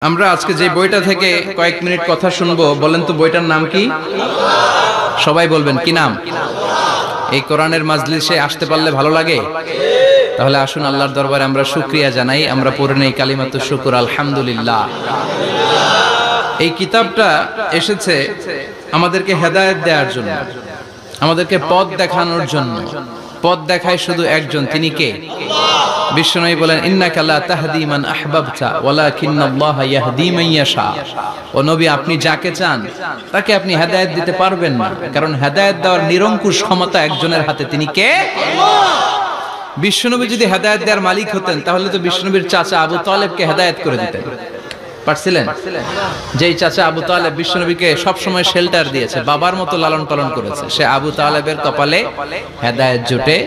আমরা আজকে যে বইটা থেকে কয়েক মিনিট কথা শুনবো, বলেন তো বইটার নাম কি? সবাই বলবেন কি নাম? এই কোরআনের মাজলিসে আসতে পারলে ভালো লাগে? তাহলে আসুন আল্লাহর দরবারে আমরা শুকরিয়া জানাই। আমরা পড়ে নেই কালিমাতু শুকর, আলহামদুলিল্লাহ। এই কিতাবটা এসেছে আমাদেরকে হেদায়েত দেওয়ার জন্য, আমাদেরকে পথ দেখানোর জন্য। পথ দেখায় শুধু একজন, তিনি কে? বিশ্বনবী বলেন, ইন্নাকা লা তাহদি মান আহবাবতা ওয়ালাকিন্নাল্লাহা ইয়াহদি মান ইয়াশা। ও নবী, আপনি যাকে চান তাকে আপনি হেদায়েত দিতে পারবেন না, কারণ হেদায়েত দেওয়ার নিরঙ্কুশ ক্ষমতা একজনের হাতে, তিনি কে? বিশ্বনবী যদি হেদায়েত দেওয়ার মালিক হতেন, তাহলে তো বিশ্বনবীর চাচা আবু তালেবকে হেদায়েত করে দিতেন। পারছিলেন? যেই চাচা আবু তালেব বিশ্বনবীকে সবসময় শেল্টার দিয়েছে, বাবার মতো লালন পালন করেছে, সে আবু তালেবের কপালে হেদায়েত জুটে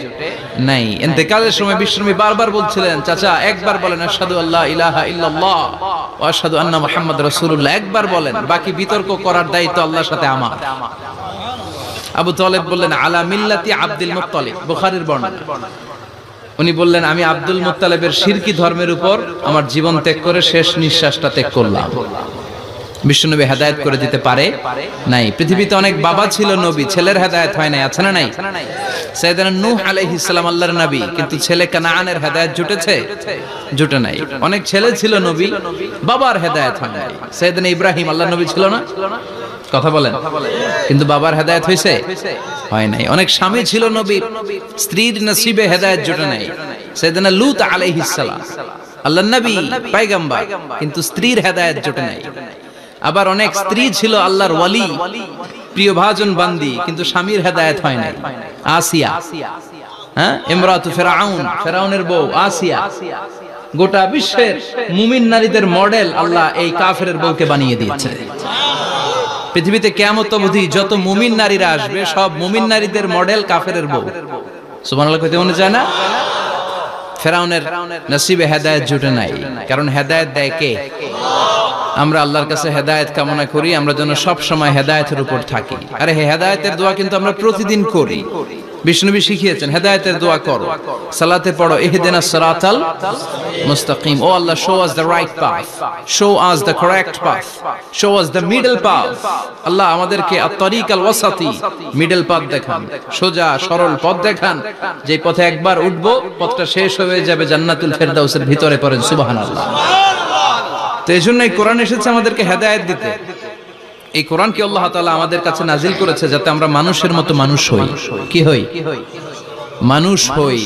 নাই। ইন্তেকালের সময় বিশ্বনবী বারবার বলছিলেন, চাচা একবার বলেন আশহাদু আল্লা ইলাহা ইল্লাল্লাহ ওয়া আশহাদু আন্না মুহাম্মাদুর রাসূলুল্লাহ, একবার বলেন, বাকি বিতর্ক করার দায়িত্ব আল্লাহর সাথে আমার। আবু তালেব বললেন, আলা মিল্লাতি আব্দুল মুত্তালিব, বুখারীর বর্ণনা। উনি বললেন, আমি আব্দুল মুত্তালিবের শিরকি ধর্মের উপর আমার জীবন ত্যাগ করে শেষ নিঃশ্বাসটা ত্যাগ করলাম। বিশ্বনবী হেদায়েত করে দিতে পারে নাই। পৃথিবীতে অনেক বাবা ছিল নবী, ছেলের হেদায়েত হয় নাই, আছে না নাই? সাইয়েদনা নূহ আলাইহিস সালাম আল্লাহর নবী, কিন্তু ছেলে কানানের হেদায়েত জুটেছে? জুটে নাই। অনেক ছেলে ছিল নবী, বাবার হেদায়েত হয় নাই। সাইয়েদনা ইব্রাহিম আল্লাহর নবী ছিল না? কথা বলেন, কিন্তু বাবার হেদায়েত হয়েছে? হয় নাই। অনেক স্বামী ছিল নবী, স্ত্রীর নসিবে হেদায়েত জুটে নাই। সাইয়েদনা লূত আলাইহিস সালাম আল্লাহর নবী, পয়গম্বর, কিন্তু স্ত্রীর হেদায়েত জুটে নাই। আবার অনেক স্ত্রী ছিল আল্লাহর ওয়ালি, প্রিয় ভাজন বান্দি, কিন্তু স্বামীর হেদায়েত হয় নাই। আসিয়া, হ্যাঁ, ইমরাতু ফিরাউন, ফিরাউনের বউ আসিয়া, গোটা বিশ্বের মুমিন নারীদের মডেল আল্লাহ এই কাফেরের বউকে বানিয়ে দিয়েছে। পৃথিবীতে কিয়ামত অবধি যত মুমিন নারীরা আসবে, সব মুমিন নারীদের মডেল কাফেরের বউ। সুবহানাল্লাহ কইতে মনে চায় না? ফিরাউনের নসিবে হেদায়েত জুটে নাই, কারণ হেদায়েত দেয় কে? আমরা আল্লাহর কাছে হেদায়েত কামনা করি, আমরা যেন সব সময় হেদায়েতের উপর থাকি। আরে হেদায়েতের দোয়া কিন্তু আমরা প্রতিদিন করি। বিষ্ণুবী শিখিয়েছেন, হেদায়েতের দোয়া করো, সালাতে পড়ো, ইহদিনাস সিরাতাল মুস্তাকিম। O Allah, show us the right path, show us the correct path, show us the middle path. Allah আমাদেরকে আত-তারিকাল ওয়াসাতি, মিডল পাথ দেখান, সোজা সরল পথ দেখান, যে পথে একবার উঠবো পথটা শেষ হয়ে যাবে জান্নাতুল ফেরদাউসের ভিতরে। পড়েন সুবহানাল্লাহ। তো এই জন্যই কোরআন এসেছে আমাদেরকে হেদায়েত দিতে। এই কোরআনকে আল্লাহ তাআলা আমাদের কাছে নাজিল করেছে যাতে আমরা মানুষের মতো মানুষ হই। কি হই? মানুষ হই।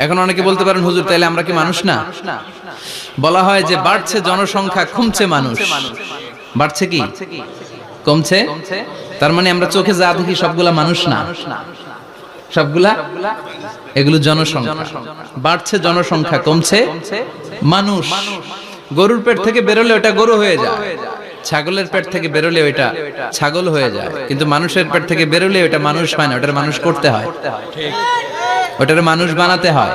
এখন অনেকে বলতে পারেন, হুজুর তাইলে আমরা কি মানুষ না? বলা হয় যে বাড়ছে জনসংখ্যা, কমছে মানুষ। বাড়ছে কি কমছে? তার মানে আমরা চোখে যা দেখি সবগুলা মানুষ না, সবগুলা এগুলো জনসংখ্যা। বাড়ছে জনসংখ্যা, কমছে মানুষ। গরুর পেট থেকে বেরোলে ওটা গরু হয়ে যায়, ছাগলের পেট থেকে বেরোলে ওটা ছাগল হয়ে যায়, কিন্তু মানুষের পেট থেকে বেরোলে ওটা মানুষ হয় না, ওটার মানুষ করতে হয়, ওটার মানুষ বানাতে হয়।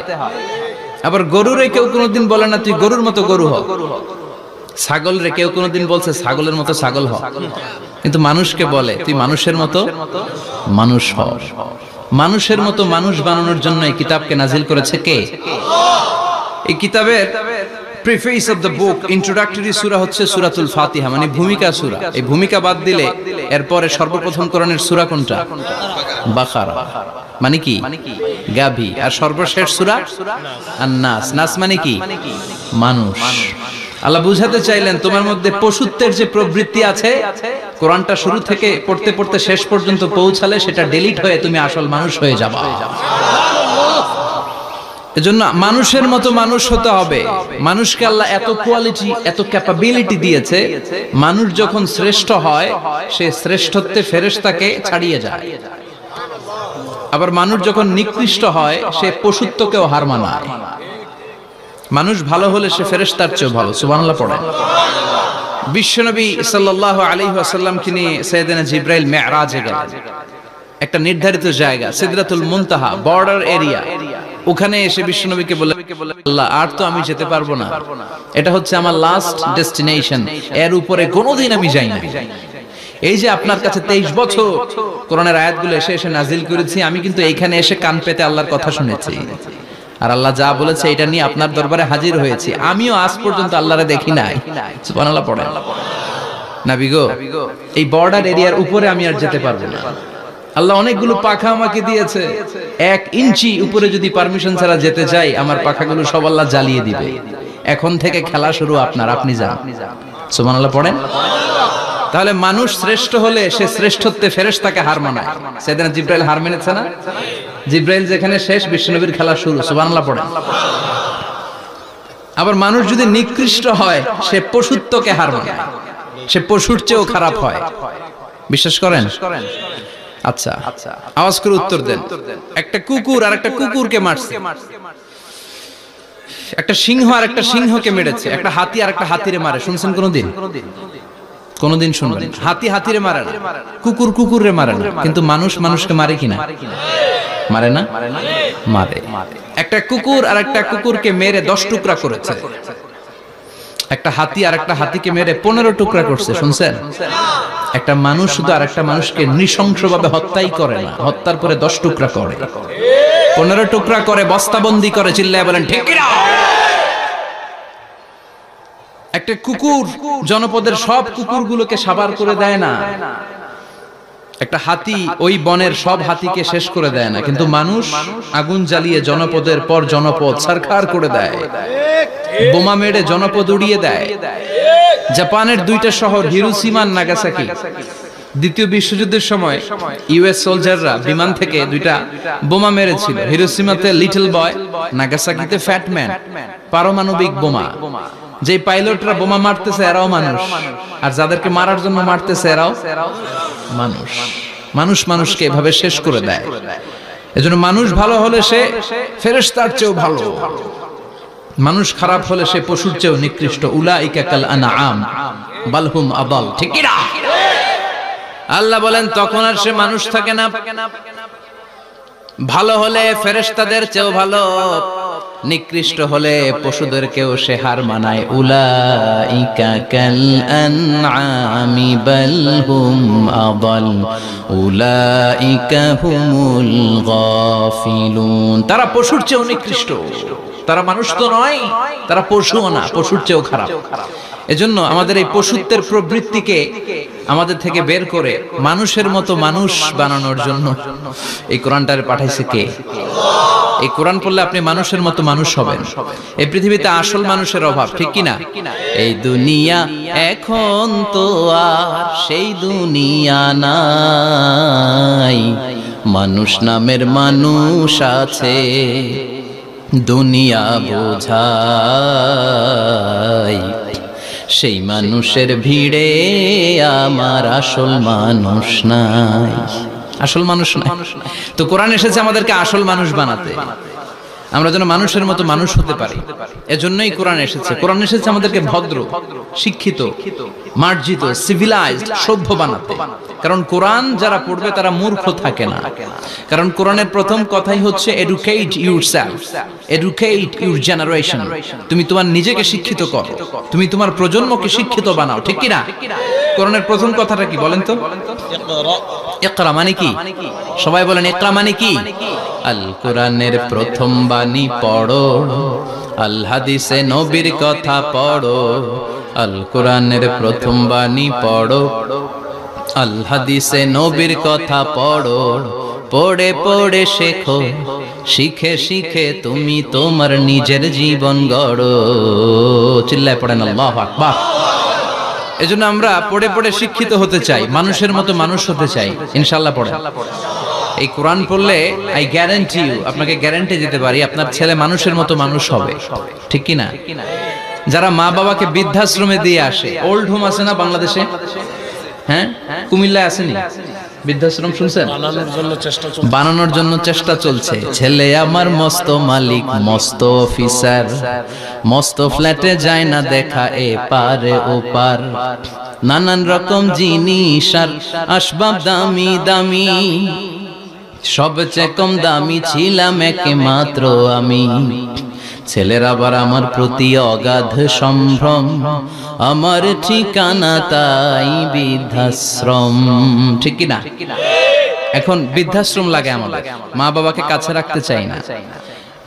আবার গরুরে কেউ কোনোদিন বলে না তুই গরুর মতো গরু হ, ছাগল রে কেউ কোনোদিন বলছে ছাগলের মতো ছাগল হ, কিন্তু মানুষকে বলে তুই মানুষের মতো মানুষ হ। মানুষের মতো মানুষ বানানোর জন্য এই কিতাবকে নাজিল করেছে কে? এই কিতাবের preface of the book, introductory সূরা হচ্ছে সূরাতুল ফাতিহা, মানে ভূমিকা সূরা। এই ভূমিকা বাদ দিলে এরপরে সর্বপ্রথম কোরআনের সূরা কোনটা? বাকারা, মানে কি? গাভী। আর সর্বশেষ সূরা আন-নাস। নাস মানে কি? মানুষ। আল্লাহ বুঝাতে চাইলেন তোমার মধ্যে পশুত্বের যে প্রবৃত্তি আছে, কোরআনটা শুরু থেকে পড়তে পড়তে শেষ পর্যন্ত পৌঁছালে সেটা ডিলিট হয়ে তুমি আসল মানুষ হয়ে যাবা। এজন্য মানুষের মতো মানুষ হতে হবে। মানুষকে আল্লাহ এত কোয়ালিটি, এত ক্যাপাবিলিটি দিয়েছে, মানুষ যখন শ্রেষ্ঠ হয় সে শ্রেষ্ঠত্বে ফেরেশতাকে ছাড়িয়ে যায়। আবার মানুষ যখন নিকৃষ্ট হয় সে পশুত্বকেও হার মানায়। মানুষ ভালো হলে সে ফেরেশতার চেয়ে ভালো। সুবহানাল্লাহ পড়েন। বিশ্বনবী সাল্লাল্লাহু আলাইহি ওয়াসাল্লামকে নিয়ে সাইয়েদনা জিবরাইল মিরাজে গেলেন। একটা নির্ধারিত জায়গা, সিদরাতুল মুনতাহা, বর্ডার এরিয়া। ওখানে এসে বিশ্বনবীকে বলে, আল্লাহ আর তো আমি যেতে পারবো না, এটা হচ্ছে আমার লাস্ট ডেস্টিনেশন, এর উপরে কোনোদিন আমি যাই না। এই যে আপনার কাছে 23 বছর কোরআনের আয়াতগুলো এসে এসে নাজিল করেছি, আমি কিন্তু এইখানে এসে কান পেতে আল্লাহর কথা শুনেছি। আর আল্লাহ যা বলেছে এটা নিয়ে আপনার দরবারে হাজির হয়েছি, আমিও আজ পর্যন্ত আল্লাহরে দেখি নাই। সুবহানাল্লাহ পড়েন। নবী গো, এই বর্ডার এরিয়ার উপরে আমি আর যেতে পারবো না। আল্লাহ অনেকগুলো পাখা আমাকে দিয়েছে, 1 ইঞ্চি উপরে যদি পারমিশন ছাড়া যেতে চাই, আমার পাখাগুলো সব আল্লাহ জ্বালিয়ে দিবে। এখন থেকে খেলা শুরু আপনার, আপনি যান। সুবহানাল্লাহ পড়েন। তাহলে মানুষ শ্রেষ্ঠ হলে সে শ্রেষ্ঠত্বে ফেরেশতাকে হার মানায়। সেদিন জিব্রাইল হার মেনেছে না? জিব্রাইল যেখানে শেষ, বিশ্বনবীর খেলা শুরু। সুবহানাল্লাহ পড়েন। আবার মানুষ যদি নিকৃষ্ট হয়, সে পশুত্বকে হার মানায়, সে পশুর চেয়েও খারাপ হয়। বিশ্বাস করেন? আচ্ছা, আওয়াজ করে উত্তর দেন। একটা কুকুর আর একটা কুকুরকে মারছে, একটা সিংহ আর একটা সিংহকে মেরেছে, একটা হাতি আর একটা হাতিরে মারে। শুনছেন কোনদিন? কোনদিন শুনবেন? হাতি হাতিরে মারে না, কুকুর কুকুরে মারে না, কিন্তু মানুষ মানুষকে মারে কিনা? মারে না? মারে। একটা কুকুর আর একটা কুকুরকে মেরে 10 টুকরা করেছে, একটা হাতি আর একটা হাতিকে মেরে 15 টুকরা করছে। শুনছেন? একটা মানুষ শুধু আর একটা মানুষকে নৃশংসভাবে হত্যাই করে না, হত্যার পরে 10 টুকরা করে, 15 টুকরা করে, বস্তাবন্দি করে। চিল্লায় বলেন ঠিক কিনা? একটা কুকুর জনপদের সব কুকুরগুলোকে সাবার করে দেয় না, একটা হাতি ওই বনের সব হাতিকে শেষ করে দেয় না, কিন্তু মানুষ আগুন জ্বালিয়ে জনপদের পর জনপদ ছারখার করে দেয়, বোমা মেরে জনপদ উড়িয়ে দেয়। জাপানের 2টা শহর হিরোশিমা আর নাগাসাকি, দ্বিতীয় বিশ্বযুদ্ধের সময় ইউএস সোলজাররা বিমান থেকে 2টা বোমা মেরেছিল। হিরোশিমাতে লিটল বয়, নাগাসাকিতে ফ্যাট ম্যান। পারমাণবিক বোমা। যে পাইলটরা বোমা মারতেছে এরাও মানুষ, আর যাদেরকে মারার জন্য মারতেছে এরাও মানুষ। মানুষ মানুষকে এভাবে শেষ করে দেয়। এজন্য মানুষ ভালো হলে সে ফেরেশতার চেয়েও ভালো, মানুষ খারাপ হলে সে পশুর চেয়েও নিকৃষ্ট। উলাইকা কাল আনআম বাল হুম আদাল। ঠিক কি না? আল্লাহ বলেন তখন আর সে মানুষ থাকে না। ভালো হলে ফেরেশতাদের চেয়েও ভালো, নিকৃষ্ট হলে পশুদেরকেও সে হার মানায়। উলাইকা কাল আনআমি বাল হুম আদাল উলাইকা হুমুল গাফিলুন। তারা পশুর চেয়েও নিকৃষ্ট, তারা মানুষ তো নয়, তারা পশুও না, পশুর চেয়েও খারাপ। এজন্য আমাদের এই পশুত্বের প্রবৃত্তিকে আমাদের থেকে বের করে মানুষের মতো মানুষ বানানোর জন্য এই কোরআনটারে পাঠাইছে কে? এই কোরআন পড়লে আপনি মানুষের মতো মানুষ হবেন। এই পৃথিবীতে আসল মানুষের অভাব, ঠিক কি না? এই দুনিয়া এখন তো আর সেই দুনিয়া নাই, মানুষ নামের মানুষ আছে, দুনিয়া বোঝাই। সেই মানুষের ভিড়ে আমার আসল মানুষ নাই, আসল মানুষ নাই। তো কোরআন এসেছে আমাদেরকে আসল মানুষ বানাতে, আমরা যেন মানুষের মতো মানুষ হতে পারি। এজন্যই কোরআন এসেছে। কোরআন এসেছে আমাদেরকে ভদ্র, শিক্ষিত, মার্জিত, সিভিলাইজড, সভ্য বানাতে। কারণ কোরআন যারা পড়বে তারা মূর্খ থাকে না। কারণ কোরআনের প্রথম কথাই হচ্ছে educate yourself, educate your generation. তুমি তোমার নিজেকে শিক্ষিত করো, তুমি তোমার প্রজন্মকে শিক্ষিত বানাও। ঠিক কি না? কোরআনের প্রথম কথাটা কি বলেন তো? ইকরা মানে কি? সবাই বলেন ইকরা মানে কি? আল কোরআনের প্রথম বাণী পড়ো, আল হাদিসে নবীর কথা পড়ো। আল কোরআনের প্রথম বাণী পড়ো, আল হাদিসে নবীর কথা পড়ো। পড়ে পড়ে শেখো, শিখে শিখে তুমি তোমার নিজের জীবন গড়ো। চিল্লায় পড়েন আল্লাহু আকবার। এজন্য আমরা পড়ে পড়ে শিক্ষিত হতে চাই, মানুষের মতো মানুষ হতে চাই। ইনশাআল্লাহ পড়েন। এই কোরআন পড়লে আই গ্যারান্টি ইউ, আপনাকে গ্যারান্টি দিতে পারি আপনার ছেলে মানুষের মতো মানুষ হবে। ঠিক কি না? যারা মা বাবাকে বৃদ্ধাশ্রমে দিয়ে আসে, ওল্ড হোম আছে না বাংলাদেশে? হ্যাঁ, কুমিল্লায় আসেনি বৃদ্ধাশ্রম? শুনছেন? বানানোর জন্য চেষ্টা চলছে। ছেলে আমার মস্ত মালিক, মস্ত অফিসার, মস্ত ফ্ল্যাটে যায় না দেখা এ পারে ও পার। নানান রকম জিনিস আর আসবাব দামি দামি, সবচেয়ে কম দামি ছিলাম একমাত্র আমি। ছেলের আবার আমার প্রতি অগাধ সম্ভ্রম, আমার ঠিকানা তাই বৃদ্ধাশ্রম। ঠিক কি না? এখন বৃদ্ধাশ্রম লাগে আমাদের, মা বাবাকে কাছে রাখতে চাই না।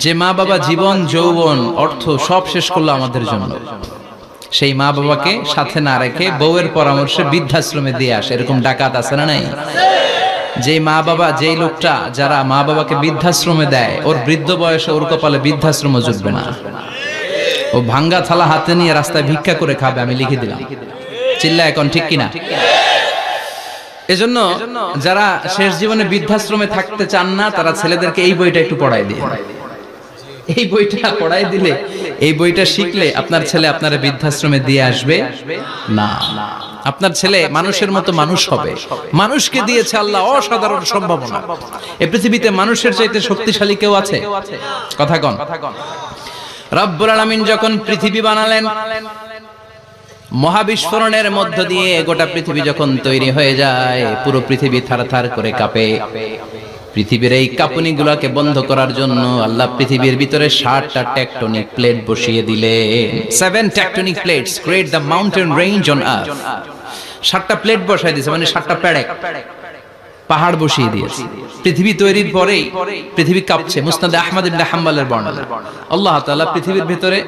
যে মা বাবা জীবন যৌবন অর্থ সব শেষ করলো আমাদের জন্য, সেই মা বাবাকে সাথে না রেখে বউয়ের পরামর্শে বৃদ্ধাশ্রমে দিয়ে আসে, এরকম ডাকাত আছে না নাই? যে মা বাবা, যেই লোকটা যারা মা বাবাকে বৃদ্ধাশ্রমে দেয়, ওর বৃদ্ধ বয়সে ওর কপালে বৃদ্ধাশ্রম জুটবে না। ও ভাঙ্গা থালা হাতে নিয়ে রাস্তায় ভিক্ষা করে খাবে, আমি লিখে দিলাম। চিল্লা এখন ঠিক কিনা? এজন্য যারা শেষ জীবনে বৃদ্ধাশ্রমে থাকতে চান না, তারা ছেলেদেরকে এই বইটা একটু পড়াই দিয়ে, এই বইটা পড়াই দিলে, এই বইটা শিখলে আপনার ছেলে আপনার বৃদ্ধাশ্রমে দিয়ে আসবে না। আপনার ছেলে মানুষের মতো মানুষ হবে। মানুষকে দিয়েছে আল্লাহ অসাধারণ সম্ভাবনা। এই পৃথিবীতে মানুষের চাইতে শক্তিশালী কেউ আছে? কথা কন। রব্বুল আলামিন যখন পৃথিবী বানালেন, মহাবিস্ফোরণের মধ্য দিয়ে গোটা পৃথিবী যখন তৈরি হয়ে যায়, পুরো পৃথিবী থারথার করে কাঁপে। পৃথিবীর এই কাঁপুনিগুলোকে বন্ধ করার জন্য আল্লাহ পৃথিবীর ভিতরে 7টা টেকটনিক প্লেট বসিয়ে দিলেন। 7 tectonic plates create the mountain range on earth. 7টা প্লেট বসাই দিয়েছে, মানে 7টা পেড়ে পাহাড় বসিয়ে দিয়েছে। পৃথিবী তৈরির পরেই পৃথিবী কাঁপছে। মুসনাদে আহমদ ইবনে হাম্বলের বর্ণনা, আল্লাহ তাআলা পৃথিবীর ভিতরে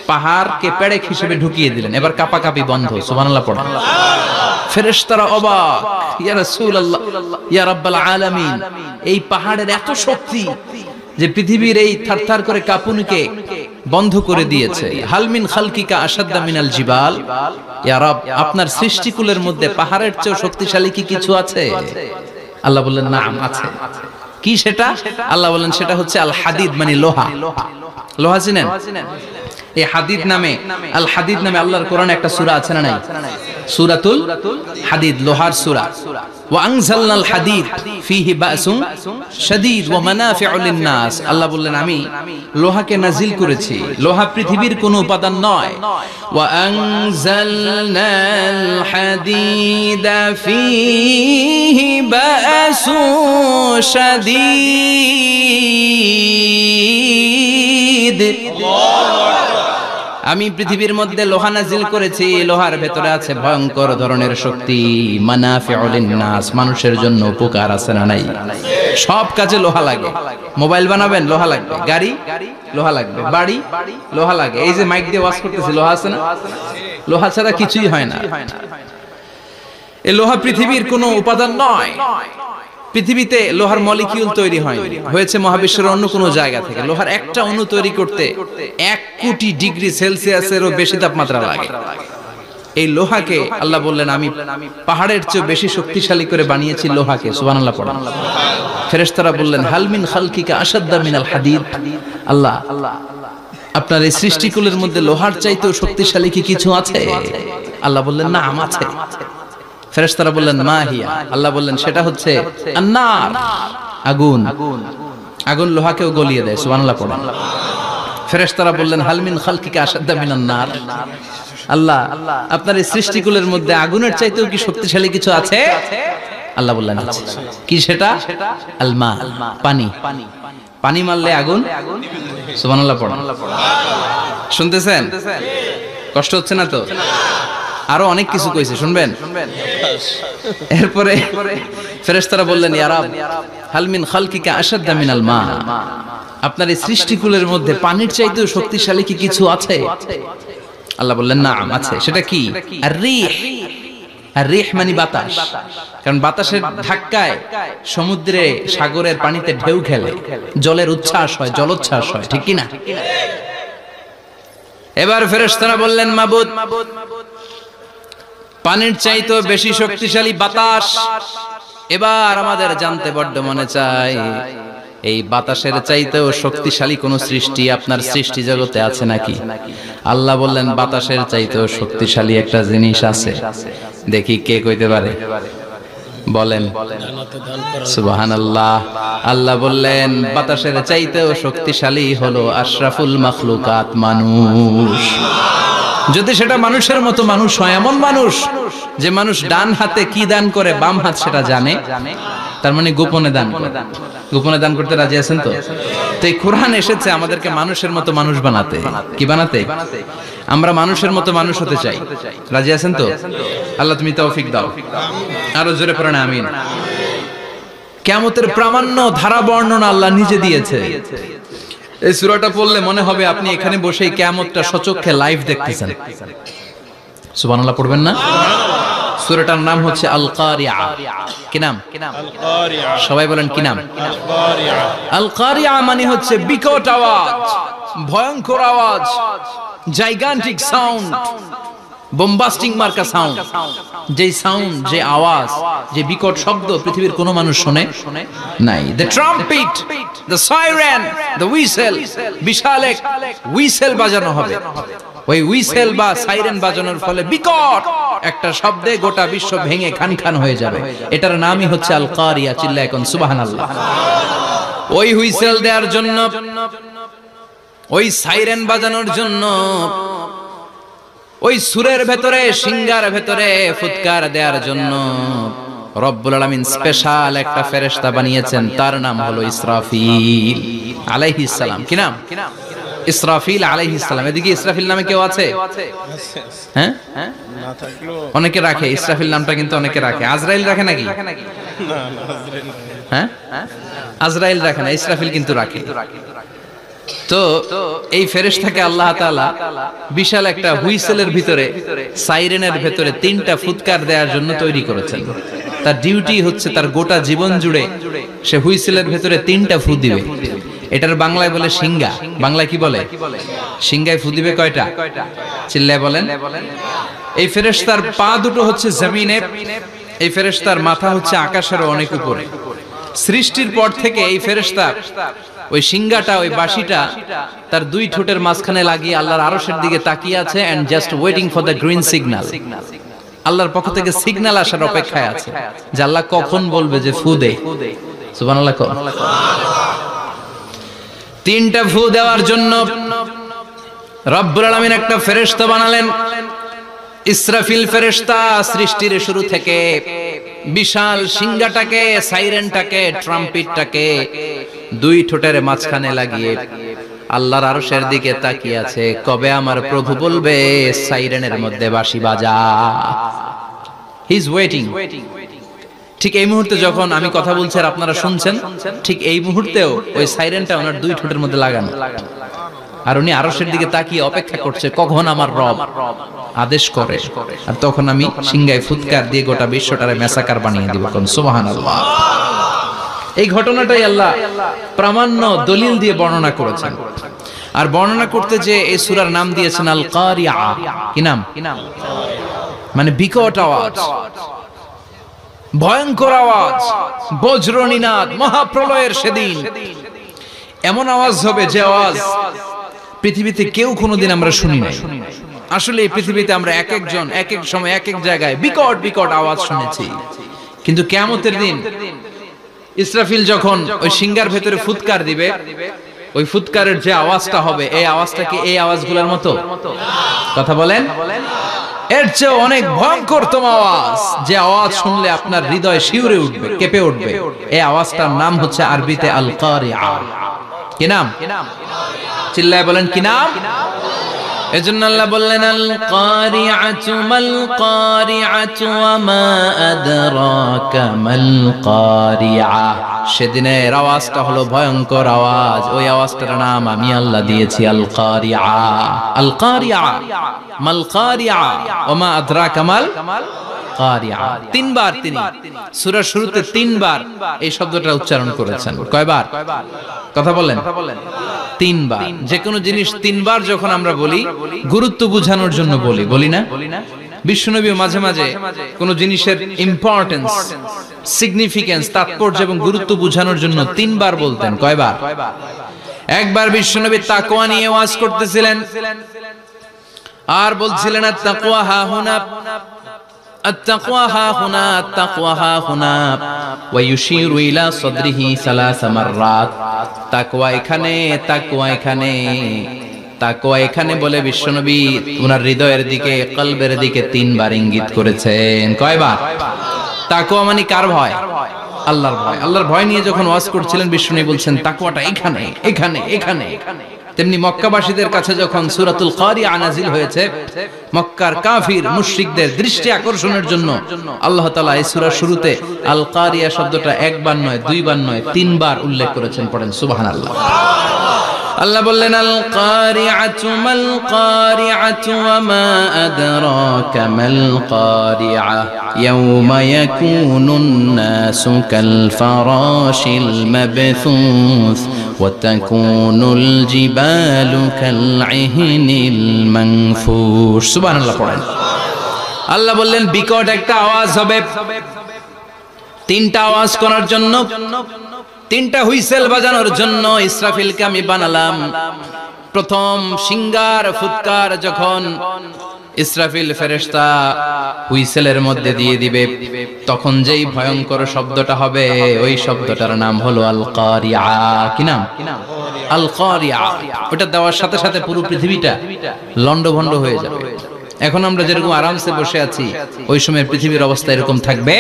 পাহাড়কে পেড়ে হিসেবে ঢুকিয়ে দিলেন। এবার কাঁপাকাঁপি বন্ধ। সুবহানাল্লাহ পড়েন। ফেরেশতারা অবাক, ইয়া রাসূলুল্লাহ, ইয়া রাব্বাল আলামিন, এই পাহাড়ের এত শক্তি যে পৃথিবীর এই থারথার করে কাঁপুনিকে বন্ধ করে দিয়েছে। হাল মিন খালকিকা আশাদ্দা মিনাল জিবাল, ইয়া রব, আপনার সৃষ্টিকুলের মধ্যে পাহাড়ের চেয়ে শক্তিশালী কি কিছু আছে? আল্লাহ বললেন নাম আছে। কি সেটা? আল্লাহ বললেন সেটা হচ্ছে আল হাদিদ, মানে লোহা। লোহা চিনেন? এই হাদিদ নামে, আল হাদিদ নামে আল্লাহর কোরআনে একটা সূরা আছে না নাই? সূরাতুল হাদিদ, লোহার সূরা। ওয়া আনজালনাল হাদিদ ফীহি বাসুন শাদীদ ওয়া মানাফিউ লিন-নাস। আল্লাহ বললেন আমি লোহাকে নাজিল করেছি। লোহা পৃথিবীর কোনো উপাদান নয়। ওয়া আনজালনাল হাদিদা ফীহি বাসুন শাদীদ। আমি পৃথিবীর মধ্যে লোহা নাজিল করেছি। লোহার ভেতরে আছে ভয়ঙ্কর ধরনের শক্তি। মানাফিউ লিন-নাস, মানুষের জন্য উপকার আছে না নাই? সব কাজে লোহা লাগে। মোবাইল বানাবেন, লোহা লাগবে। গাড়ি, লোহা লাগবে। বাড়ি, লোহা লাগে। এই যে মাইক দিয়ে ওয়াজ করতেছি, লোহা আছে না? লোহা ছাড়া কিছুই হয় না। এই লোহা পৃথিবীর কোনো উপাদান নয়। পৃথিবীতে লোহার মলিকিউল তৈরি হয়নি, হয়েছে মহাবিশ্বের অন্য কোনো জায়গা থেকে। লোহার একটা অণু তৈরি করতে 1 কোটি ডিগ্রি সেলসিয়াসেরও বেশি তাপমাত্রা লাগে। এই লোহাকে আল্লাহ বললেন আমি পাহাড়ের চেয়ে বেশি শক্তিশালী করে বানিয়েছি লোহাকে। সুবহানাল্লাহ পড়েন। ফেরেশতারা বললেন হাল মিন খালকিকা আশাদ্দা মিনাল হাদিদ। আল্লাহ, আপনার এই সৃষ্টিকুলের মধ্যে লোহার চাইতেও শক্তিশালী কি কিছু আছে? আল্লাহ বললেন নাম আছে। ফেরেশতারা বললেন মা হিয়া। আল্লাহ বললেন সেটা হচ্ছে আন-নার, আগুন। আগুন লোহাকেও গলিয়ে দেয়। সুবহানাল্লাহ পড়েন। ফেরেশতারা বললেন হাল মিন খালকিকা আশাদ্দা মিনান-নার। আল্লাহ, আপনার এই সৃষ্টিকুলের মধ্যে আগুনের চাইতেও কি শক্তিশালী কিছু আছে? আল্লাহ বললেন কি সেটা? আল মা, পানি। পানি মারলে আগুন। সুবহানাল্লাহ পড়েন। শুনতেছেন? কষ্ট হচ্ছে না তো? আরো অনেক কিছু কইছে, শুনবেন? এরপরে ফেরেশতারা বললেন ইয়া রাব, হাল মিন খালকিকা আশাদ্দা মিনাল মা, আপনার এই সৃষ্টিকুলের মধ্যে পানির চাইতেও শক্তিশালী কি কিছু আছে? আল্লাহ বললেন নাম আছে। সেটা কি? আর-রিহ। আর-রিহ মানে বাতাস। কারণ বাতাসের ধাক্কায় সমুদ্রে, সাগরের পানিতে ঢেউ খেলে, জলের উচ্ছ্বাস হয়, জলোচ্ছ্বাস হয়, ঠিক কি না? এবার ফেরেশতারা বললেন মাবুদ, পানির চাইতেও বেশি শক্তিশালী বাতাস। এবার আমাদের জানতে বড্ড মনে চায়, এই বাতাসের চাইতেও শক্তিশালী কোন সৃষ্টি আপনার সৃষ্টি জগতে আছে নাকি? আল্লাহ বললেন বাতাসের চাইতেও শক্তিশালী একটা জিনিস আছে। দেখি কে কইতে পারে, বলেন। সুবহানাল্লাহ। আল্লাহ বললেন বাতাসের চাইতেও শক্তিশালী হলো আশরাফুল মাখলুকাত, মানুষ। যদি সেটা মানুষের মতো মানুষ হয়, এমন মানুষ যে মানুষ ডান হাতে কি দান করে বাম হাত সেটা জানে, তার মানে গোপনে দান করে। গোপনে দান করতে রাজি আছেন তো? তো এই কোরআন এসেছে আমাদেরকে মানুষের মতো মানুষ বানাতে। কি বানাতে? আমরা মানুষের মতো মানুষ হতে চাই। রাজি আছেন তো? আল্লাহ তুমি তৌফিক দাও। আরো জোরে পড়েন আমিন। কিয়ামতের প্রামাণ্য ধারা বর্ণনা আল্লাহ নিজে দিয়েছে। এই সূরাটা পড়লে মনে হবে আপনি এখানে বসেই কিয়ামতটা সচক্ষে লাইভ দেখতেছেন। সুবহানাল্লাহ পড়বেন না? সূরাটার নাম হচ্ছে আল কারিয়া। কি নাম? আল কারিয়া। সবাই বলেন কি নাম? আল কারিয়া। আল কারিয়া মানে হচ্ছে বিকট আওয়াজ, ভয়ঙ্কর আওয়াজ, জাইগান্টিক সাউন্ড, বোম্বাস্টিং মার্কা সাউন্ড। যে সাউন্ড, যে আওয়াজ, যে বিকট শব্দ পৃথিবীর কোনো মানুষ শুনে নাই। The trumpet, the siren, the whistle, বিশাল এক হুইসেল বাজানো হবে। ওই হুইসেল বা সাইরেন বাজানোর ফলে বিকট একটা শব্দে গোটা বিশ্ব ভেঙে খান খান হয়ে যাবে। এটার নামই হচ্ছে আল কারিয়া। চিল্লায় এখন সুবহানাল্লাহ। ওই হুইসেল দেওয়ার জন্য, ওই সাইরেন বাজানোর জন্য, ওই সুরের ভেতরে, সিঙ্গার ভেতরে ফুৎকার দেওয়ার জন্য রব্বুল আলামিন স্পেশাল একটা ফেরেশতা বানিয়েছেন। তার নাম হলো ইসরাফিল আলাইহিস সালাম। কি নাম? ইসরাফিল আলাইহিস সালাম। এদিকে ইসরাফিল নামে কেউ আছে? হ্যাঁ, না থাকলো অনেকে রাখে ইসরাফিল নামটা, কিন্তু অনেকে রাখে। আজরাইল রাখে নাকি? না আজরাইল। হ্যাঁ, আজরাইল রাখে না, ইসরাফিল কিন্তু রাখে। তো এই ফেরেশতাকে আল্লাহ তাআলা বিশাল একটা হুইসেলের ভিতরে, সাইরেনের ভিতরে তিনটা ফুৎকার দেওয়ার জন্য তৈরি করেছেন। তার ডিউটি হচ্ছে তার গোটা জীবন জুড়ে সে হুইসেলের ভিতরে তিনটা ফু দিবে। এটার বাংলায় বলে সিঙ্গা। বাংলায় কি বলে? সিঙ্গায় ফু দিবে কয়টা? চিল্লায় বলেন। এই ফেরেশতার পা দুটো হচ্ছে জমিনে, এই ফেরেশতার মাথা হচ্ছে আকাশের অনেক উপরে। সৃষ্টির পর থেকে এই ফেরেশতা ওই সিঙ্গাটা, ওই বাঁশিটা তার দুই ঠোঁটের মাঝখানে লাগিয়ে আল্লাহর আরশের দিকে তাকিয়ে আছে and just waiting for the green signal. আল্লাহর পক্ষ থেকে সিগন্যাল আসার অপেক্ষায় আছে যে আল্লাহ কখন বলবে যে ফু দে। সুবহানাল্লাহ। তিনটা ফু দেওয়ার জন্য রব্বুল আলামিন একটা ফেরেশতা বানালেন। ইসরাফিল ফেরেশতা সৃষ্টির শুরু থেকে বিশাল সিঙ্গাটাকে, সাইরেনটাকে, ট্রাম্পেটটাকে দুই ঠোঁটের মাঝখানে লাগিয়ে আল্লাহর আরশের দিকে তাকিয়ে আছে, কবে আমার প্রভু বলবে সাইরেনের মধ্যে বাঁশি বাজা। He is waiting. ঠিক এই মুহূর্তে যখন আমি কথা বলছি আর আপনারা শুনছেন, ঠিক এই মুহূর্তেও ওই সাইরেনটা ওনার দুই ঠোঁটের মধ্যে লাগানো, আর উনি আরশের দিকে তাকিয়ে অপেক্ষা করছে কখন আমার রব আদেশ করে, আর তখন আমি সিঙ্গায় ফুৎকার দিয়ে গোটা বিশ্বটারে মেসাকার বানিয়ে দিব। কোন সুবহানাল্লাহ। এই ঘটনাটাই আল্লাহ প্রামাণ্য দলিল দিয়ে বর্ণনা করেছেন। আর বর্ণনা করতে যে এই সূরার নাম দিয়েছেন আল কারিয়া। কি নাম? মানে বিকট আওয়াজ, ভয়ঙ্কর আওয়াজ, বজ্রনিনাদ, মহাপ্রলয়ের সেদিন এমন আওয়াজ হবে যে আওয়াজ পৃথিবীতে কেউ কোনোদিন আমরা শুনি নাই। আসলে এই পৃথিবীতে আমরা এক একজন এক এক সময় এক এক জায়গায় বিকট বিকট আওয়াজ শুনেছি, কিন্তু কিয়ামতের দিন ইসরাফিল যখন ওই সিঙ্গার ভেতরে ফুৎকার দিবে, ওই ফুৎকারের যে আওয়াজটা হবে, এই আওয়াজটা কি এই আওয়াজগুলোর মতো? কথা বলেন। এর চেয়ে অনেক ভয়ঙ্করতম আওয়াজ, যে আওয়াজ শুনলে আপনার হৃদয় শিউরে উঠবে, কেঁপে উঠবে। এই আওয়াজটার নাম হচ্ছে আরবিতে আল কারিয়া। কি নাম? চিল্লায় বলেন কি নাম? এজন্য আল্লাহ বললেন আল কারিআতু মাল কারিআতু ওয়া মা আদরাকা মাল কারিআ। সেদিনের আওয়াজটা হলো ভয়ঙ্কর আওয়াজ। ওই আওয়াজটার নাম আমি আল্লাহ দিয়েছি আল কারিআ। আল কারিআ মাল কারিআ ওয়া মা আদরাকা মাল কারিআ। তিনবার তিনি সূরার শুরুতে তিনবার এই শব্দটা উচ্চারণ করেছেন। কয়বার? কথা বলেন। তিনবার। যে কোনো জিনিস তিনবার যখন আমরা বলি, গুরুত্ব বোঝানোর জন্য বলি, বলি না? বিশ্বনবী মাঝে মাঝে কোন জিনিসের ইম্পর্টেন্স, সিগনিফিকেন্স, তাৎপর্য এবং গুরুত্ব বোঝানোর জন্য তিনবার বলতেন। কয়বার? একবার বিশ্বনবী তাকওয়া নিয়ে ওয়াজ করতেছিলেন আর বলছিলেন আত-তাকওয়া হা হুনা, التقوى ها هنا، التقوى ها هنا، ويشير إلى صدره ثلاث مرات। তাকওয়া এখানে, তাকওয়া এখানে, তাকওয়া এখানে বলে বিশ্বনবী ওনার হৃদয়ের দিকে, কলবের দিকে তিনবার ইঙ্গিত করেছেন। কয়বার? তাকওয়া মানে কার ভয়? আল্লাহর ভয়। আল্লাহর ভয় নিয়ে যখন ওয়াজ করছিলেন বিশ্বনবী বলছেন তাকওয়াটা এখানে, এখানে, এখানে। তেমনি মক্কাবাসীদের কাছে যখন সূরাতুল কারিয়া নাযিল হয়েছে, মক্কার কাফির মুশরিকদের দৃষ্টি আকর্ষণের জন্য আল্লাহ তাআলা এই সূরার শুরুতে আল কারিয়া শব্দটা একবার নয়, দুইবার নয়, তিনবার উল্লেখ করেছেন। পড়েন সুবহানাল্লাহ। আল্লাহ বললেন আল কারিআতু মাল কারিআতু ওয়া মা আদরাকা মাল কারিআ ইয়াওমা ইয়াকুনুন নাসু কাল ফারাশিল মাবথুস ওয়া তাকুনুল জিবালু কাল ইহনিল মানফুশ। সুবহানাল্লাহ পড়েন। আল্লাহ বললেন বিকট একটা আওয়াজ হবে, তিনটা আওয়াজ করার জন্য, তিনটা হুইসেল বাজানোর জন্য ইসরাফিলকে আমি বানালাম। প্রথম সিঙ্গার ফুৎকার যখন ইসরাফিল ফেরেশতা হুইসেলের মধ্যে দিয়ে দিবে, তখন যেই ভয়ঙ্কর শব্দটা হবে ওই শব্দটার নাম হলো আল কারিআ। কি নাম? আল কারিআ। ওটা দেওয়ার সাথে সাথে পুরো পৃথিবীটা লন্ডভন্ড হয়ে যাবে। এখন আমরা যেরকম আরামসে বসে আছি, ওই সময় পৃথিবীর অবস্থা এরকম থাকবে।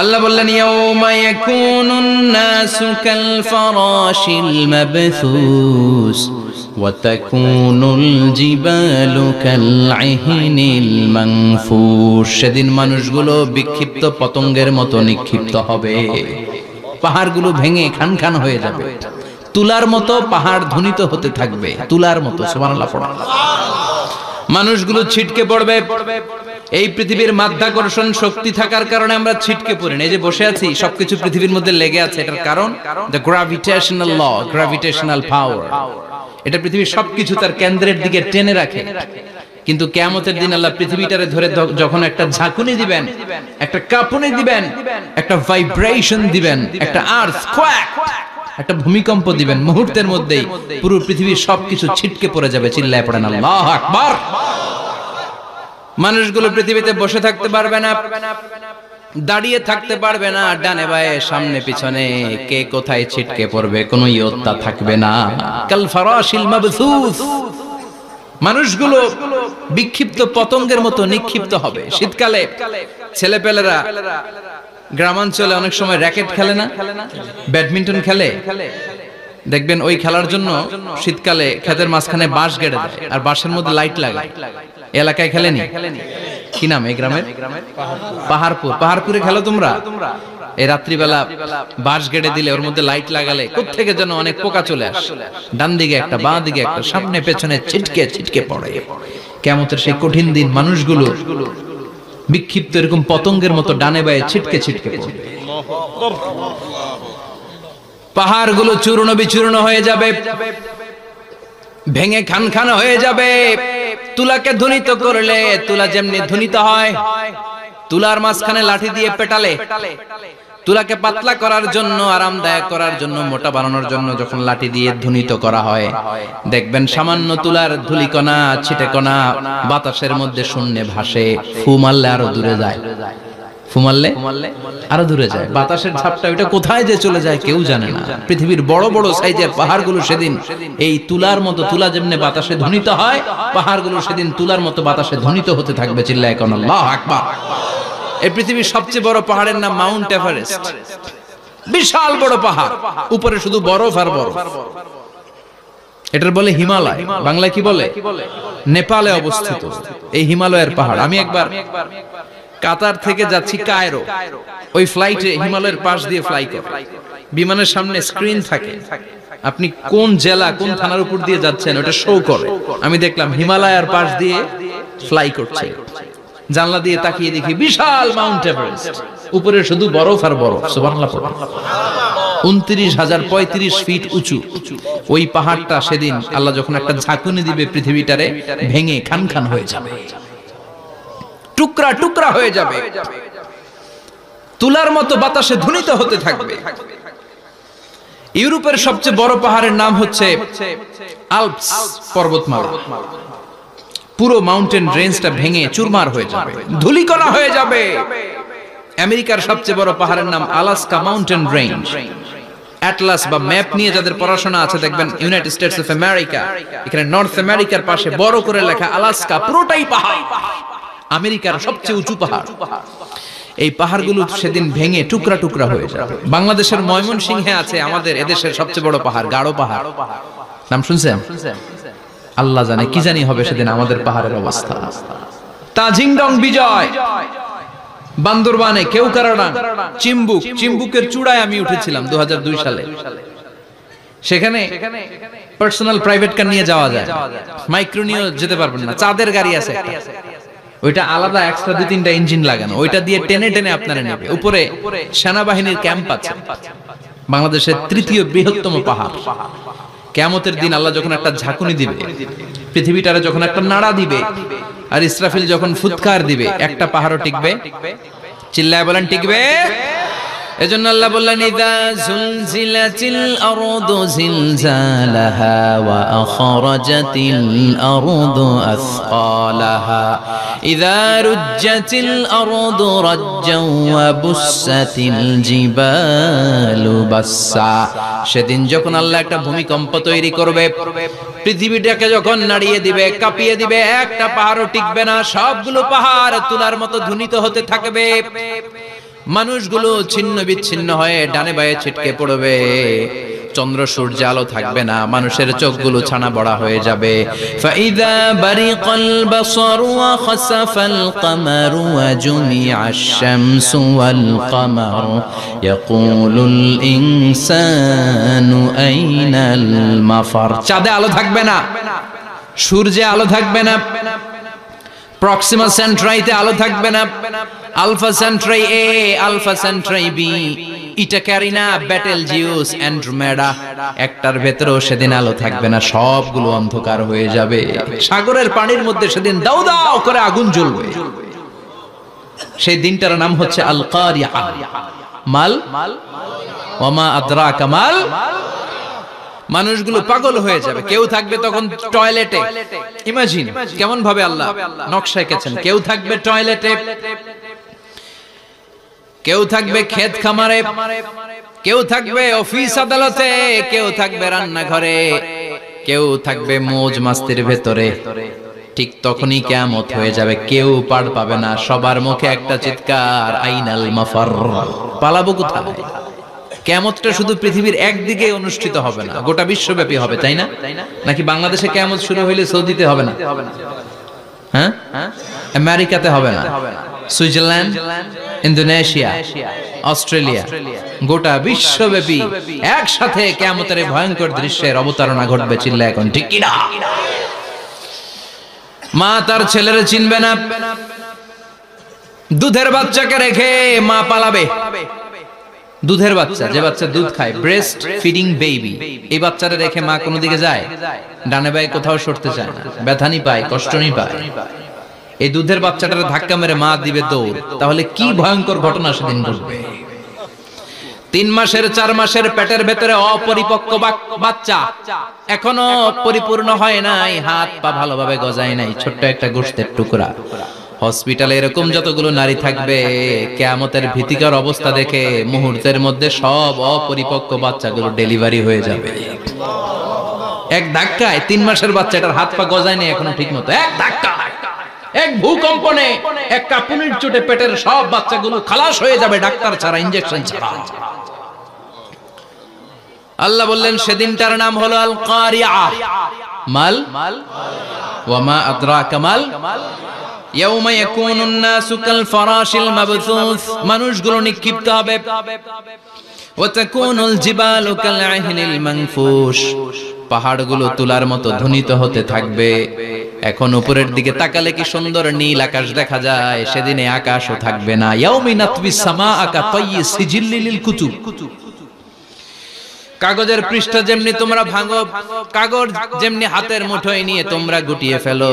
আল্লাহ বললেন ইয়াউমা ইয়াকুনুন নাসু কাল ফারাশিল মাবথুস ওয়া তাকুনুল জিবালু কাল ইহনিল মানফুশ। সেদিন মানুষগুলো বিক্ষিপ্ত পতঙ্গের মতো নিক্ষিপ্ত হবে, পাহাড়গুলো ভেঙে খান খান হয়ে যাবে, তুলার মতো পাহাড় ধ্বনিত হতে থাকবে, তুলার মতো। সুবহানাল্লাহ পড়া। মানুষগুলো ছিটকে পড়বে। এই পৃথিবীর মাধ্যাকর্ষণ শক্তি থাকার কারণে আমরা ছিটকে পড়ি না। এই যে বসে আছি, সবকিছু পৃথিবীর মধ্যে লেগে আছে, এটার কারণ দ্য গ্র্যাভিটেশনাল ল, গ্র্যাভিটেশনাল পাওয়ার। এটা পৃথিবীর সবকিছু তার কেন্দ্রের দিকে টেনে রাখে। কিন্তু কিয়ামতের দিন আল্লাহ পৃথিবীটারে ধরে যখন একটা ঝাঁকুনি দিবেন, একটা কাঁপুনি দিবেন, একটা ভাইব্রেশন দিবেন, একটা আর্থকোয়াক, একটা ভূমিকম্প দিবেন, মুহূর্তের মধ্যেই পুরো পৃথিবীর সবকিছু ছিটকে পড়ে যাবে। চিল্লায় পড়েন আল্লাহু আকবার। মানুষগুলো পৃথিবীতে বসে থাকতে পারবে না, দাঁড়িয়ে থাকতে পারবে না, ডানে বায়ে সামনে পিছনে কে কোথায় ছিটকে পড়বে কোনো ইয়ত্তা থাকবে না। কাল ফারাশিল মাবথুস। মানুষগুলো বিক্ষিপ্ত পতঙ্গের মতো নিক্ষিপ্ত হবে। শীতকালে ছেলেপেলেরা গ্রামাঞ্চলে অনেক সময় র্যাকেট খেলে না, ব্যাডমিন্টন খেলে, দেখবেন ওই খেলার জন্য শীতকালে ক্ষেতের মাঝখানে বাঁশ গেড়ে দেয় আর বাঁশের মধ্যে লাইট লাগায়। এলাকায় খেলেনি? কি নাম এই গ্রামের? পাহাড়পুর। পাহাড়পুরে খেলো তোমরা? এই রাত্রিবেলা বাঁশ গেড়ে দিলে ওর মধ্যে লাইট লাগালে কোত্থেকে যেন অনেক পোকা চলে আসে, ডান দিকে একটা, বাঁ দিকে একটা, সামনে পেছনে ছিটকে ছিটকে পড়ে। কিয়ামতের সেই কঠিন দিন মানুষগুলো বিক্ষিপ্ত এরকম পতঙ্গের মতো ডানে বায়ে ছিটকে ছিটকে পড়বে। পাহাড়গুলো চূর্ণ বিচূর্ণ হয়ে যাবে, ভেঙে খান খান হয়ে যাবে। তুলাকে ধ্বনিত করলে তুলা যেমনি ধ্বনিত হয়, তুলার মাঝখানে লাঠি দিয়ে পেটালে, তুলাকে পাতলা করার জন্য, আরামদায়ক করার জন্য, মোটা বানানোর জন্য যখন লাঠি দিয়ে ধ্বনিত করা হয়, দেখবেন সামান্য তুলার ধুলিকণা, ছিটেকণা বাতাসের মধ্যে শূন্যে ভাসে। ফু মারলে আরো দূরে যায়, ফু মারলে আরো দূরে যায়। বাতাসের ঝাপটা ওইটা কোথায় যে চলে যায় কেউ জানে না। পৃথিবীর বড় বড় সাইজের পাহাড়গুলো সেদিন এই তুলার মতো, তুলা যেমনি বাতাসে ধ্বনিত হয়, পাহাড়গুলো সেদিন তুলার মতো বাতাসে ধ্বনিত হতে থাকবে। চিল্লায় এখন আল্লাহু আকবার। এই পৃথিবীর সবচেয়ে বড় পাহাড়ের নাম মাউন্ট এভারেস্ট। বিশাল বড় পাহাড়, উপরে শুধু বরফ আর বরফ। এটার বলে হিমালয়। বাংলায় কি বলে? নেপালে অবস্থিত এই হিমালয়ের পাহাড়। আমি একবার কাতার থেকে যাচ্ছি কায়রো, ওই ফ্লাইটে হিমালয়ের পাশ দিয়ে ফ্লাই করে, বিমানের সামনে স্ক্রিন থাকে, আপনি কোন জেলা কোন থানার উপর দিয়ে যাচ্ছেন ওটা শো করে। আমি দেখলাম হিমালয়ের পাশ দিয়ে ফ্লাই করছে। জানলা দিয়ে তাকিয়ে দেখি বিশাল মাউন্ট এভারেস্ট, উপরে শুধু বরফ আর বরফ। সুবহানাল্লাহ। 29,035 ফিট উঁচু ওই পাহাড়টা সেদিন আল্লাহ যখন একটা ঝাঁকুনি দিবে, পৃথিবীটারে ভেঙে খান খান হয়ে যাবে, টুকরা টুকরা হয়ে যাবে, তুলার মতো বাতাসে ধ্বনিত হতে থাকবে। ইউরোপের সবচেয়ে বড় পাহাড়ের নাম হচ্ছে আল্পস পর্বতমালা। পুরো মাউন্টেন রেঞ্জটা ভেঙে চুরমার হয়ে যাবে, ধূলিকণা হয়ে যাবে। আমেরিকার সবচেয়ে বড় পাহাড়ের নাম আলাস্কা মাউন্টেন রেঞ্জ। অ্যাটলাস বা ম্যাপ নিয়ে যাদের পড়াশোনা আছে দেখবেন ইউনাইটেড স্টেটস অফ আমেরিকা, এখানে নর্থ আমেরিকার পাশে বড় করে লেখা আলাস্কা, পুরোটাই পাহাড়, আমেরিকার সবচেয়ে উঁচু পাহাড়। এই পাহাড়গুলো সেদিন ভেঙে টুকরা টুকরা হয়ে যাবে। বাংলাদেশের ময়মনসিংহে আছে আমাদের এদেশের সবচেয়ে বড় পাহাড়, গাঢ় পাহাড়। নাম শুনছেন? আল্লাহ জানে কি জানি হবে সেদিন আমাদের পাহাড়ের অবস্থা। তাজিংডং বিজয়, বান্দরবানে কেওক্রাডাং, চিম্বুকের চূড়ায় আমি উঠেছিলাম 2002 সালে। সেখানে পার্সোনাল প্রাইভেট কার নিয়ে যাওয়া যায়, মাইক্রো নিয়ে যেতে পারবেন না। চাঁদের গাড়ি আছে একটা, ওইটা আলাদা এক্সট্রা 2-3টা ইঞ্জিন লাগানো, ওইটা দিয়ে টেনে টেনে আপনারা নেবে। উপরে সেনাবাহিনীর ক্যাম্প আছে, বাংলাদেশের 3য় বৃহত্তম পাহাড়। কিয়ামতের দিন আল্লাহ যখন একটা ঝাঁকুনি দিবে, পৃথিবীটারে যখন একটা নাড়া দিবে, আর ইসরাফিল যখন ফুৎকার দিবে, একটা পাহাড়ও টিকবে? চিল্লায় বলেন টিকবে? এজন্য আল্লাহ বললেন ইযা যুলজিলাতিল আরদু জিলজালাহা ওয়া আখরাজাতিল আরদু আসকালাহা ইযা রুজ্জাতিল আরদু রাজ্জাও ওয়া বুসাতিল জিবালু বাসসা। সেদিন যখন আল্লাহ একটা ভূমিকম্প তৈরি করবে, পৃথিবীটাকে যখন নাড়িয়ে দিবে, কাঁপিয়ে দিবে, একটা পাহাড়ও টিকবে না, সবগুলো পাহাড় তুলার মতো ধ্বনিত হতে থাকবে। মানুষগুলো ছিন্ন বিচ্ছিন্ন হয়ে ডানে বায়ে ছিটকে পড়বে, চন্দ্র সূর্য আলো থাকবে না, মানুষের চোখগুলো ছানা বড়া হয়ে যাবে। ফাইদা বারিকাল বাসারু ওয়া খাসাফাল কামারু ওয়া জুমিআশ শামসু ওয়াল কামারু ইয়াকুলুল ইনসানু আইনাল মাফার। চাঁদে আলো থাকবে না, সূর্যে আলো থাকবে না, প্রক্সিমা সেন্ট্রাইতে আলো থাকবে না, আলফা সেন্ট্রাই এ, আলফা সেন্ট্রাই বি, ইটা ক্যারিনা, বেটেলজিউস, অ্যান্ড্রোমেডা, একটার ভেতরেও সেদিন আলো থাকবে না, সবগুলো অন্ধকার হয়ে যাবে। সাগরের পানির মধ্যে সেদিন দাউ দাউ করে আগুন জ্বলবে। সেই দিনটার নাম হচ্ছে আল কারিয়া। মাল ওয়া মা আদরাকা মাল। মানুষগুলো পাগল হয়ে যাবে। কেউ থাকবে তখন টয়লেটে, ইমাজিন কেমন ভাবে আল্লাহ নকশা এঁকেছেন। কেউ থাকবে টয়লেটে, কেউ থাকবে ক্ষেত খামারে, কেউ থাকবে অফিস আদালতে, কেউ থাকবে রান্নাঘরে, কেউ থাকবে মৌজ মাস্তির ভেতরে। ঠিক তখনই কিয়ামত হয়ে যাবে, কেউ পার পাবে না, সবার মুখে একটা চিৎকার, আইনাল মাফার। পালাবো কোথায়? কিয়ামতটা শুধু পৃথিবীর একদিকে অনুষ্ঠিত হবে না, গোটা বিশ্বব্যাপী হবে, তাই না? নাকি বাংলাদেশে কিয়ামত শুরু হইলে সৌদিতে হবে না? হ্যাঁ, আমেরিকাতে হবে না, সুইজারল্যান্ড, ইন্দোনেশিয়া, অস্ট্রেলিয়া, গোটা বিশ্বব্যাপী একসাথে কিয়ামতের ভয়ঙ্কর দৃশ্যের অবতারণা ঘটবে। চিল্লা এখন ঠিক কিনা? মা তার ছেলেরে চিনবে না, দুধের বাচ্চাকে রেখে মা পালাবে। দুধের বাচ্চা, যে বাচ্চা দুধ খায়, ব্রেস্ট ফিডিং বেবি, এই বাচ্চাটা রেখে মা কোনো দিকে যায়? ডানে বায়ে কোথাও সরতে চায় না, ব্যথানি পায়, কষ্টনি পায়। এই দুধের বাচ্চাটার ধাক্কা মেরে মা দিবে দৌড়। তাহলে কি ভয়ঙ্কর ঘটনা সেদিন ঘটবে। 3 মাসের 4 মাসের পেটের ভেতরে অপরিপক্ক বাচ্চা, এখনো পরিপূর্ণ হয় নাই, হাত পা ভালোভাবে গজায় নাই, ছোট্ট একটা গোশতের টুকরা। হসপিটালে এরকম যতগুলো নারী থাকবে, কিয়ামতের ভীতিকর অবস্থা দেখে মুহূর্তের মধ্যে সব অপরিপক্ক বাচ্চাগুলো ডেলিভারি হয়ে যাবে। এক ধাক্কায় 3 মাসের বাচ্চাটার হাত পা গজায় নেই এখনো ঠিক মতো, এক ধাক্কা, এক ভূকম্পনে, এক কাঁপুনির চোটে পেটের সব বাচ্চাগুলো খালাস হয়ে যাবে, ডাক্তার ছাড়া, ইনজেকশন ছাড়া। আল্লাহ বললেন সেদিনটার নাম হলো আল কারিয়া। মাল ওয়া মা আদরাকা মাল। ইয়াউমা ইয়াকুনুন নাসু কাল ফারাশিল মাবথুস, মানুষগুলো নিক্ষিপ্ত হবে। ওয়া তাকুনুল জিবালু কাল আহিনিল মানফুশ, পাহাড়গুলো তুলার মতো ধ্বনিত হতে থাকবে। এখন উপরের দিকে তাকালে কি সুন্দর নীল আকাশ দেখা যায়, সেদিনে আকাশও থাকবে না। ইয়াউমিন নাতবিস সামাআ কাতায়্যি সিজিল্লিল লিল কুতুব, কাগজের পৃষ্ঠা যেমনি তোমরা ভাঙো, কাগজ যেমনি হাতের মুঠোয় নিয়ে তোমরা গুটিয়ে ফেলো,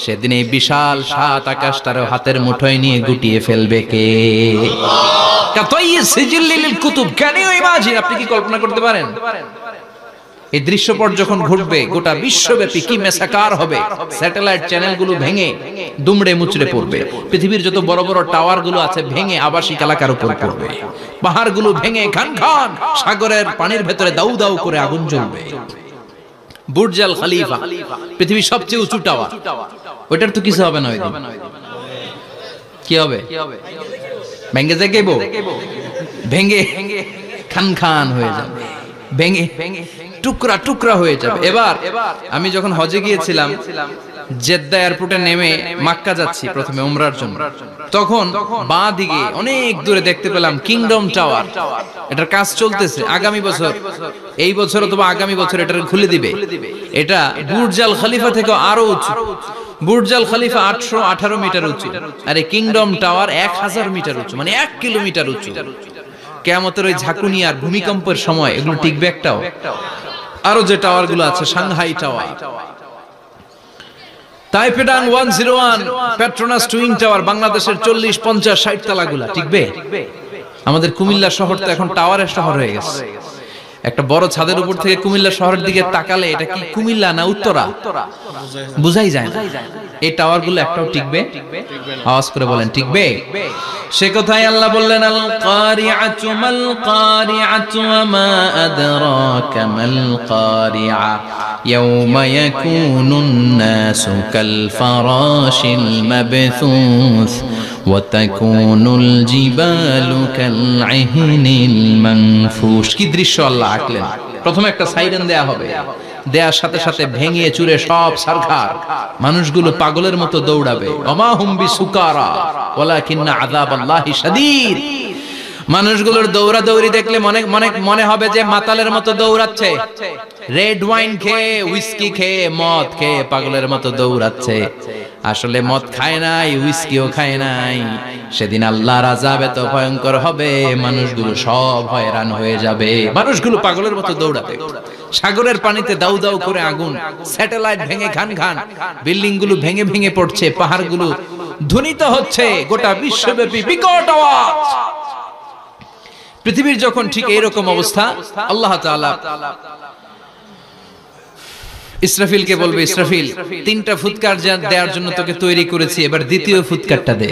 সেদিন এই বিশাল 7 আকাশটারও হাতের মুঠোয় নিয়ে গুটিয়ে ফেলবে কে? কাতায়্যি সিজিল্লিল লিল কুতুব। Can you imagine? আপনি কি কল্পনা করতে পারেন এই দৃশ্যপট যখন ঘটবে গোটা বিশ্বব্যাপী কি মেসাকার হবে? স্যাটেলাইট চ্যানেলগুলো ভেঙে দুমড়ে মুচড়ে পড়বে, পৃথিবীর যত বড় বড় টাওয়ার গুলো আছে ভেঙে আবাসিক এলাকার উপর পড়বে, পাহাড়গুলো ভেঙে খান খান সাগরের পানির ভেতরে দাউ দাউ করে আগুন জ্বলবে। বুর্জ আল খলিফা, পৃথিবীর সবচেয়ে উঁচু টাওয়ার, ওইটার তো কিছু হবে না। ওই দিন কি হবে? ভেঙে যাইব, ভেঙে খান খান হয়ে যাবে, ভেঙে টুকরা টুকরা হয়ে যাবে। এবার আমি যখন হজে গিয়েছিলাম, জেদ্দা এয়ারপোর্টে নেমে মক্কা যাচ্ছি প্রথমে উমরার জন্য, তখন বাঁ দিকে অনেক দূরে দেখতে পেলাম কিংডম টাওয়ার। এটার কাজ চলতেছে, আগামী বছর, এই বছর অথবা আগামী বছর এটা খুলে দিবে। এটা বুর্জ আল খলিফা থেকে আরো উঁচু। বুর্জ আল খলিফা 818 মিটার উঁচু, আর এই কিংডম টাওয়ার 1000 মিটার উঁচু, মানে 1 কিলোমিটার উঁচু। কিয়ামতের ওই ঝাঁকুনি আর ভূমিকম্পের সময় এগুলো টিকবে একটাও? আরো যে টাওয়ার গুলো আছে, সাংহাই টাওয়ার, তাইপেডাং 101, পেট্রোনাস টুইন টাওয়ার, বাংলাদেশের 40, 50, 60 তালাগুলা টিকবে? আমাদের কুমিল্লা শহর তো এখন টাওয়ারের শহর হয়ে গেছে। একটা বড় ছাদের উপর থেকে কুমিল্লা শহরের দিকে তাকালে এটা কি কুমিল্লা না উত্তরা বুঝাই যায় না। এই টাওয়ার গুলো একটাও টিকবে? আওয়াজ করে বলেন টিকবে? সে কথাই আল্লাহ বললেন, আল কারিআতু মাল কারিআতু ওয়া মা আদরাকা মাল কারিআ ইয়াওমা ইয়াকুনুন নাসু কাল ফারাশিল মাবথুস ওয়া তাকুনুল জিবালু কাল ইহনিল মানফুশ। কি দৃশ্য আল্লাহ আঁকলেন! প্রথমে একটা সাইরেন দেয়া হবে, দেয়ার সাথে সাথে ভেঙে চুরে সব সারখার, মানুষগুলো পাগলের মতো দৌড়াবে। ওমা হুম বিসুকারা ওয়ালাকিন্না আযাবাল্লাহি শাদীদ। মানুষগুলোর দৌড়াদৌড়ি দেখলে মনে হবে যে মাতালের মতো দৌড়াচ্ছে, রেড ওয়াইন খেয়ে, হুইস্কি খেয়ে, মদ খেয়ে পাগলের মতো দৌড়াচ্ছে। আসলে মদ খায় নাই, হুইস্কিও খায় নাই। সেদিন আল্লাহর আযাব এত ভয়ঙ্কর হবে, মানুষগুলো সব হয়রান হয়ে যাবে, মানুষগুলো পাগলের মতো দৌড়াবে। সাগরের পানিতে দাউ দাউ করে আগুন, স্যাটেলাইট ভেঙে খান খান, বিল্ডিং গুলো ভেঙে ভেঙে পড়ছে, পাহাড়গুলো ধ্বনিত হচ্ছে, গোটা বিশ্বব্যাপী বিকট আওয়াজ। পৃথিবীর যখন ঠিক এইরকম অবস্থা, আল্লাহ তাআলা ইসরাফিলকে বলবে, ইসরাফিল, 3টা ফুৎকার দেওয়ার জন্য তোকে তৈরি করেছি, এবার দ্বিতীয় ফুৎকারটা দে।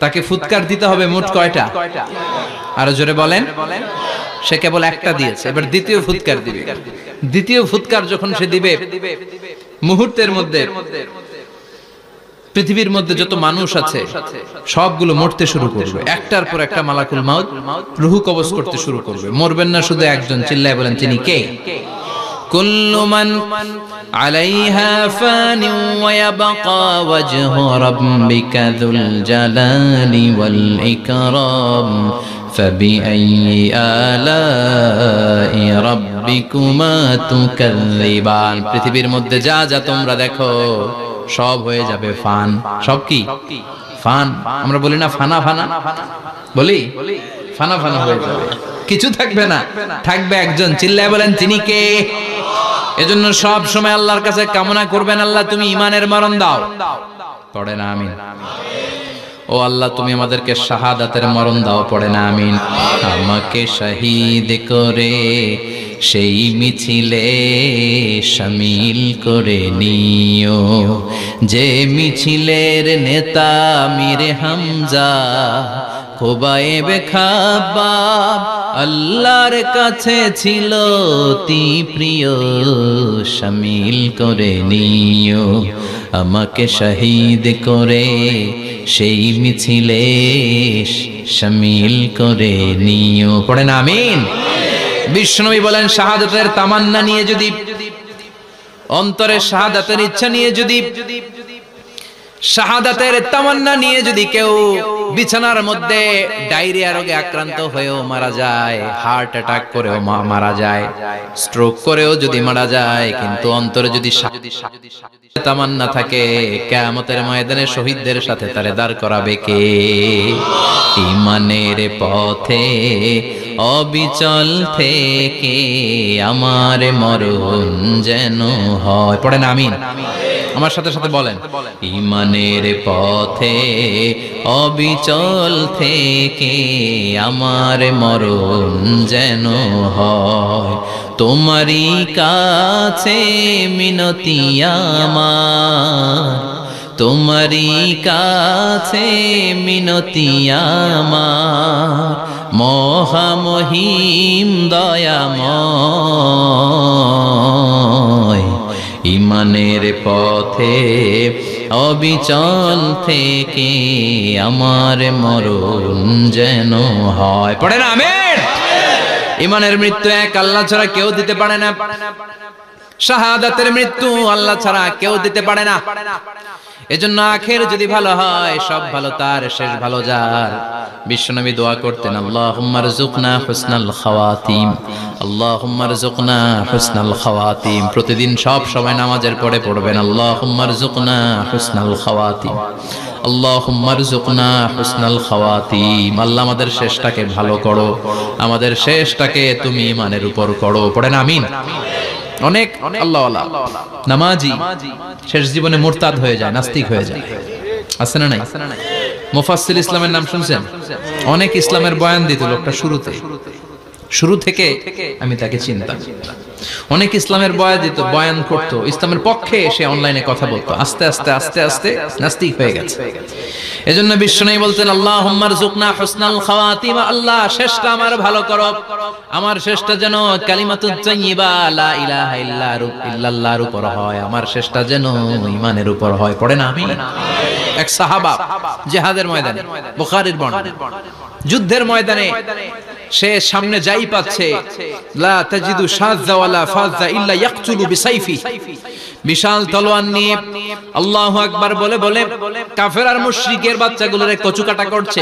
তাকে ফুৎকার দিতে হবে মোট কয়টা? আরো জোরে বলেন। সে কেবল একটা দিয়েছে, এবার দ্বিতীয় ফুৎকার দিবে। দ্বিতীয় ফুৎকার যখন সে দিবে, মুহূর্তের মধ্যে পৃথিবীর মধ্যে যত মানুষ আছে সবগুলো মরতে শুরু করবে। একটার পর একটা মালাকুল মাউত রূহ কবজ করতে শুরু করবে। মরবেন না শুধু একজন, চিল্লায় বলেন তিনি কে? কুল্লু মান আলাইহা ফানি ওয়া ইয়াবকা ওয়াজহু রাব্বিকা যুল জালালি ওয়াল ইকরাম ফাবিআইয়ি আলাই রাব্বিকুমা তুকাযযিবান। পৃথিবীর মধ্যে যা যা তোমরা দেখো সব হয়ে যাবে ফান। সব কি ফান? আমরা বলি না ফানা ফানা, বলি ফানা ফানা হয়ে যাবে, কিছু থাকবে না, থাকবে একজন, চিল্লায় বলেন তিনি কে? এজন্য সব সময় আল্লাহর কাছে কামনা করবেন, আল্লাহ তুমি ঈমানের মরণ দাও। পড়ে না আমিন? ও আল্লাহ তুমি আমাদেরকে শাহাদাতের মরণ দাও। পড়ে না আমিন? আমাকে শহীদ করে সেই মিছিলে শামিল করে নিও, যে মিছিলের নেতা মীর হামজা খোবায়েবে খাব্বাব আল্লাহর কাছে ছিল অতি প্রিয়, শামিল করে নিও। আমাকে শহীদ করে সেই মিছিলে শামিল করে নিও। পড়ে না আমিন? বিশ্বনবী বলেন, শাহাদাতের তামান্না নিয়ে যদি, অন্তরের শাহাদাতের ইচ্ছা নিয়ে যদি, শাহাদাতের তামান্না নিয়ে যদি কেউ বিছানার মধ্যে ডায়রিয়া রোগে আক্রান্ত হয়েও মারা যায়, হার্ট অ্যাটাক করেও মারা যায়, স্ট্রোক করেও যদি মারা যায়, কিন্তু অন্তরে যদি তামান্না থাকে, কিয়ামতের ময়দানে শহীদদের সাথে তারে দাঁড় করাবে কে? ঈমানের পথে অবিচল থেকে আমার মরণ যেন হয়। পড়েন আমিন? আমার সাথে সাথে বলেন, ঈমানের পথে অবিচল থেকে আমার মরণ যেন হয়। তোমারই কাছে মিনতি আমার, তোমারই কাছে মিনতি আমার, মহামহিম দয়াময়। ঈমানের পথে অবিচল থেকে আমার মরণ যেন হয়। পড়ে না আমিন? ঈমানের মৃত্যু এক আল্লাহ ছাড়া কেউ দিতে পারে না। শাহাদাতের মৃত্যু আল্লাহ ছাড়া কেউ দিতে পারে না। এজন্য আখের যদি ভালো হয় সব ভালো তার, শেষ ভালো যার। বিশ্বনবী দোয়া করতেন, আল্লাহুম্মা রযুকনা হুসনাল খাওয়াতিম, আল্লাহুম্মা রযুকনা হুসনাল খাওয়াতিম। প্রতিদিন সব সময় নামাজের পরে পড়বেন, আল্লাহুম্মা রযুকনা হুসনাল খাওয়াতিম, আল্লাহুম্মা রযুকনা হুসনাল খাওয়াতিম। আল্লাহ আমাদের শেষটাকে ভালো করো, আমাদের শেষটাকে তুমি ঈমানের উপর করো। পড়েন আমিন। অনেক আল্লাহওয়ালা নামাজি শেষ জীবনে মুরতাদ হয়ে যায়, নাস্তিক হয়ে যায়, আছে না নাই? মুফাসসির ইসলামের নাম শুনছেন? অনেক ইসলামের বয়ান দিত লোকটা শুরু থেকে আমি তাকে চিনতাম। অনেক ইসলামের বয়ান করতো, ইসলামের পক্ষে এসে অনলাইনে কথা বলতো। আস্তে আস্তে আস্তে আস্তে নাস্তিক হয়ে গেছে। এজন্য বিশ্বনবী বলতেন, আল্লাহুম্মা রযুকনা হুসনাল খাওয়াতিম, আল্লাহ শেষটা আমার ভালো করো, আমার শেষটা যেন কালিমাতুত তাইয়্যিবা লা ইলাহা ইল্লাল্লাহর উপর হয়, আমার শেষটা যেন ঈমানের উপর হয়। পড়েন আমিন। এক সাহাবা জিহাদের ময়দানে, বুখারীর বর্ণনা, যুদ্ধের ময়দানে সে সামনে যাই পাচ্ছে, লা তাজিদু শাযযা ওয়ালা ফাযযা ইল্লা ইয়াকতুলু বিসাইফি, বিশাল তলোয়ার নিয়ে আল্লাহু আকবার বলে বলে কাফের আর মুশরিকের বাচ্চাগুলোরে কচুকাটা করছে।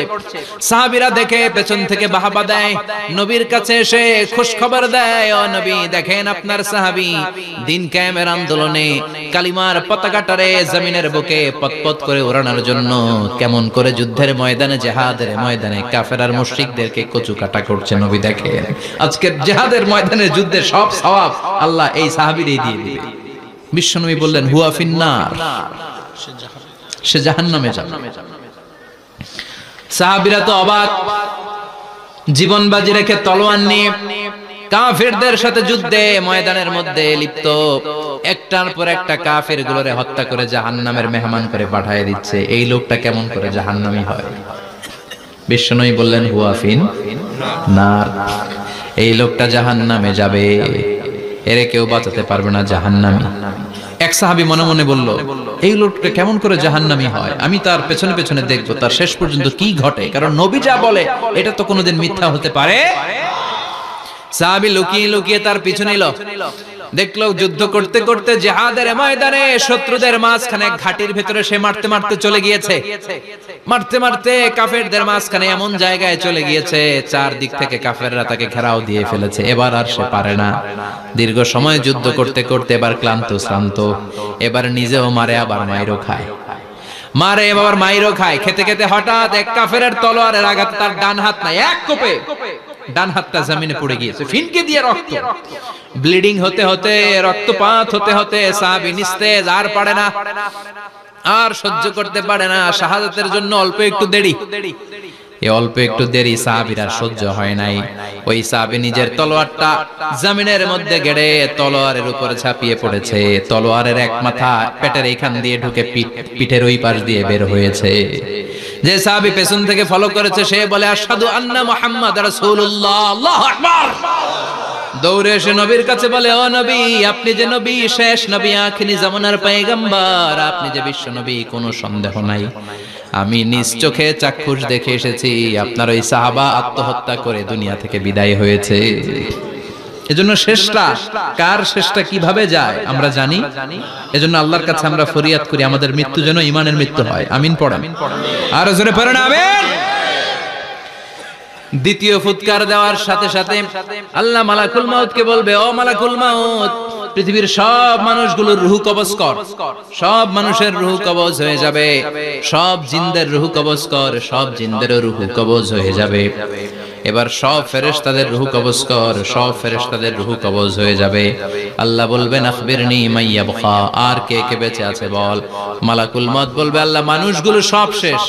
সাহাবীরা দেখে পেছন থেকে বাহাবা দেয়, নবীর কাছে এসে খুশ খবর দেয়, ও নবী দেখেন আপনার সাহাবী দিন কায়েমের আন্দোলনে কালিমার পতাকাটারে জমিনের বুকে পতপত করে ওড়ানোর জন্য কেমন করে যুদ্ধের ময়দানে, জিহাদের ময়দানে কাফের আর মুশরিকদেরকে কচুকাটা করছে। নবী দেখেন আজকের জিহাদের ময়দানে যুদ্ধের সব সওয়াব আল্লাহ এই সাহাবীরই দিয়ে দিবে। বিশ্বনবী বললেন, হুয়া ফিন্নার, সে জাহান্নামে যাবে। সাহাবীরা তো অবাক, জীবন বাজি রেখে তলোয়ার নিয়ে কাফেরদের সাথে যুদ্ধে ময়দানের মধ্যে লিপ্ত, একটার পর একটা কাফের গুলোরে হত্যা করে জাহান্নামের মেহমান করে পাঠিয়ে দিচ্ছে। এই লোকটা কেমন করে জাহান্নামী হয়? বিশ্বনবী বললেন, হুয়া ফিন্নার, এই লোকটা জাহান্নামে যাবে, এরে কেউ বাঁচাতে পারবে না, জাহান্নামী। এক সাহাবী মনে মনে বলল, এই লোকটা কেমন করে জাহান্নামী হয়, আমি তার পেছনে পেছনে দেখবো তার শেষ পর্যন্ত কি ঘটে, কারণ নবী যা বলে এটা তো কোনোদিন মিথ্যা হতে পারে। সাহাবী লুকিয়ে লুকিয়ে তার পিছনে এলো, দেখলো যুদ্ধ করতে করতে জিহাদের ময়দানে শত্রুদের মাঝখানে ঘাটির ভিতরে সে মারতে মারতে চলে গিয়েছে, মারতে মারতে কাফেরদের মাঝখানে এমন জায়গায় চলে গিয়েছে চারদিক থেকে কাফেররা তাকে ঘেরাও দিয়ে ফেলেছে। এবার আর সে পারে না, দীর্ঘ সময় যুদ্ধ করতে করতে এবার ক্লান্ত শ্রান্ত, এবার নিজেও মারে আবার মাইরও খায়, মারে এবার মাইরও খায়। খেতে খেতে হঠাৎ এক কাফেরের তলোয়ারের আঘাতে তার ডান হাত নাই, এক কোপে ডান হাতটা জমিনে পড়ে গিয়েছে, ফিনকে দিয়ে রক্ত, ব্লিডিং হতে হতে, রক্তপাত হতে হতে সাহাবী নিস্তেজ, আর পারে না, আর সহ্য করতে পারে না। শাহাদাতের জন্য অল্প একটু দেরি, এই অল্প একটু দেরি সাহাবীর আর সহ্য হয় নাই। ওই সাহাবী নিজের তলোয়ারটা জমিনের মধ্যে গেড়ে তলোয়ারের উপরে ঝাঁপিয়ে পড়েছে। তলোয়ারের এক মাথা পেটের এইখান দিয়ে ঢুকে পিঠের ওই পাশ দিয়ে বের হয়েছে। যে সাহাবী পেছন থেকে ফলো করেছে সে বলে, আশহাদু আন্না মুহাম্মাদ রাসূলুল্লাহ, আল্লাহু আকবার। দৌড়ে এসে নবীর কাছে বলে, ও নবী, আপনি যে নবী, শেষ নবী, আখিরি জামানার পয়গম্বর, আপনি যে বিশ্ব নবী, কোনো সন্দেহ নাই, আমি নিজ চোখে চাক্ষুষ দেখে এসেছি আপনার ওই সাহাবা আত্মহত্যা করে দুনিয়া থেকে বিদায় হয়েছে। এজন্য শেষটা কার, শেষটা কিভাবে যায় আমরা জানি। এজন্য আল্লাহর কাছে আমরা ফরিয়াদ করি আমাদের মৃত্যু যেন ঈমানের মৃত্যু হয়। আমিন পড়েন, আর জোরে পড়েন আমিন। দ্বিতীয় ফুৎকার দেওয়ার সাথে সাথে আল্লাহ মালাকুল মাউতকে বলবে, ও মালাকুল মাউত, পৃথিবীর সব মানুষগুলোর রূহ কবজ কর, সব মানুষের রূহ কবজ হয়ে যাবে, সব জিনদের রূহ কবজ কর, সব জিনদেরও রূহ কবজ হয়ে যাবে। এবার সব ফেরেশতাদের রূহ কবজ কর, সব ফেরেশতাদের রূহ কবজ হয়ে যাবে। আল্লাহ বলবেন, আখবিরনি মাইয়াবকা, আর কে কে বেঁচে আছে বল। মালাকুল মউত বলবে, আল্লাহ মানুষগুলো সব শেষ,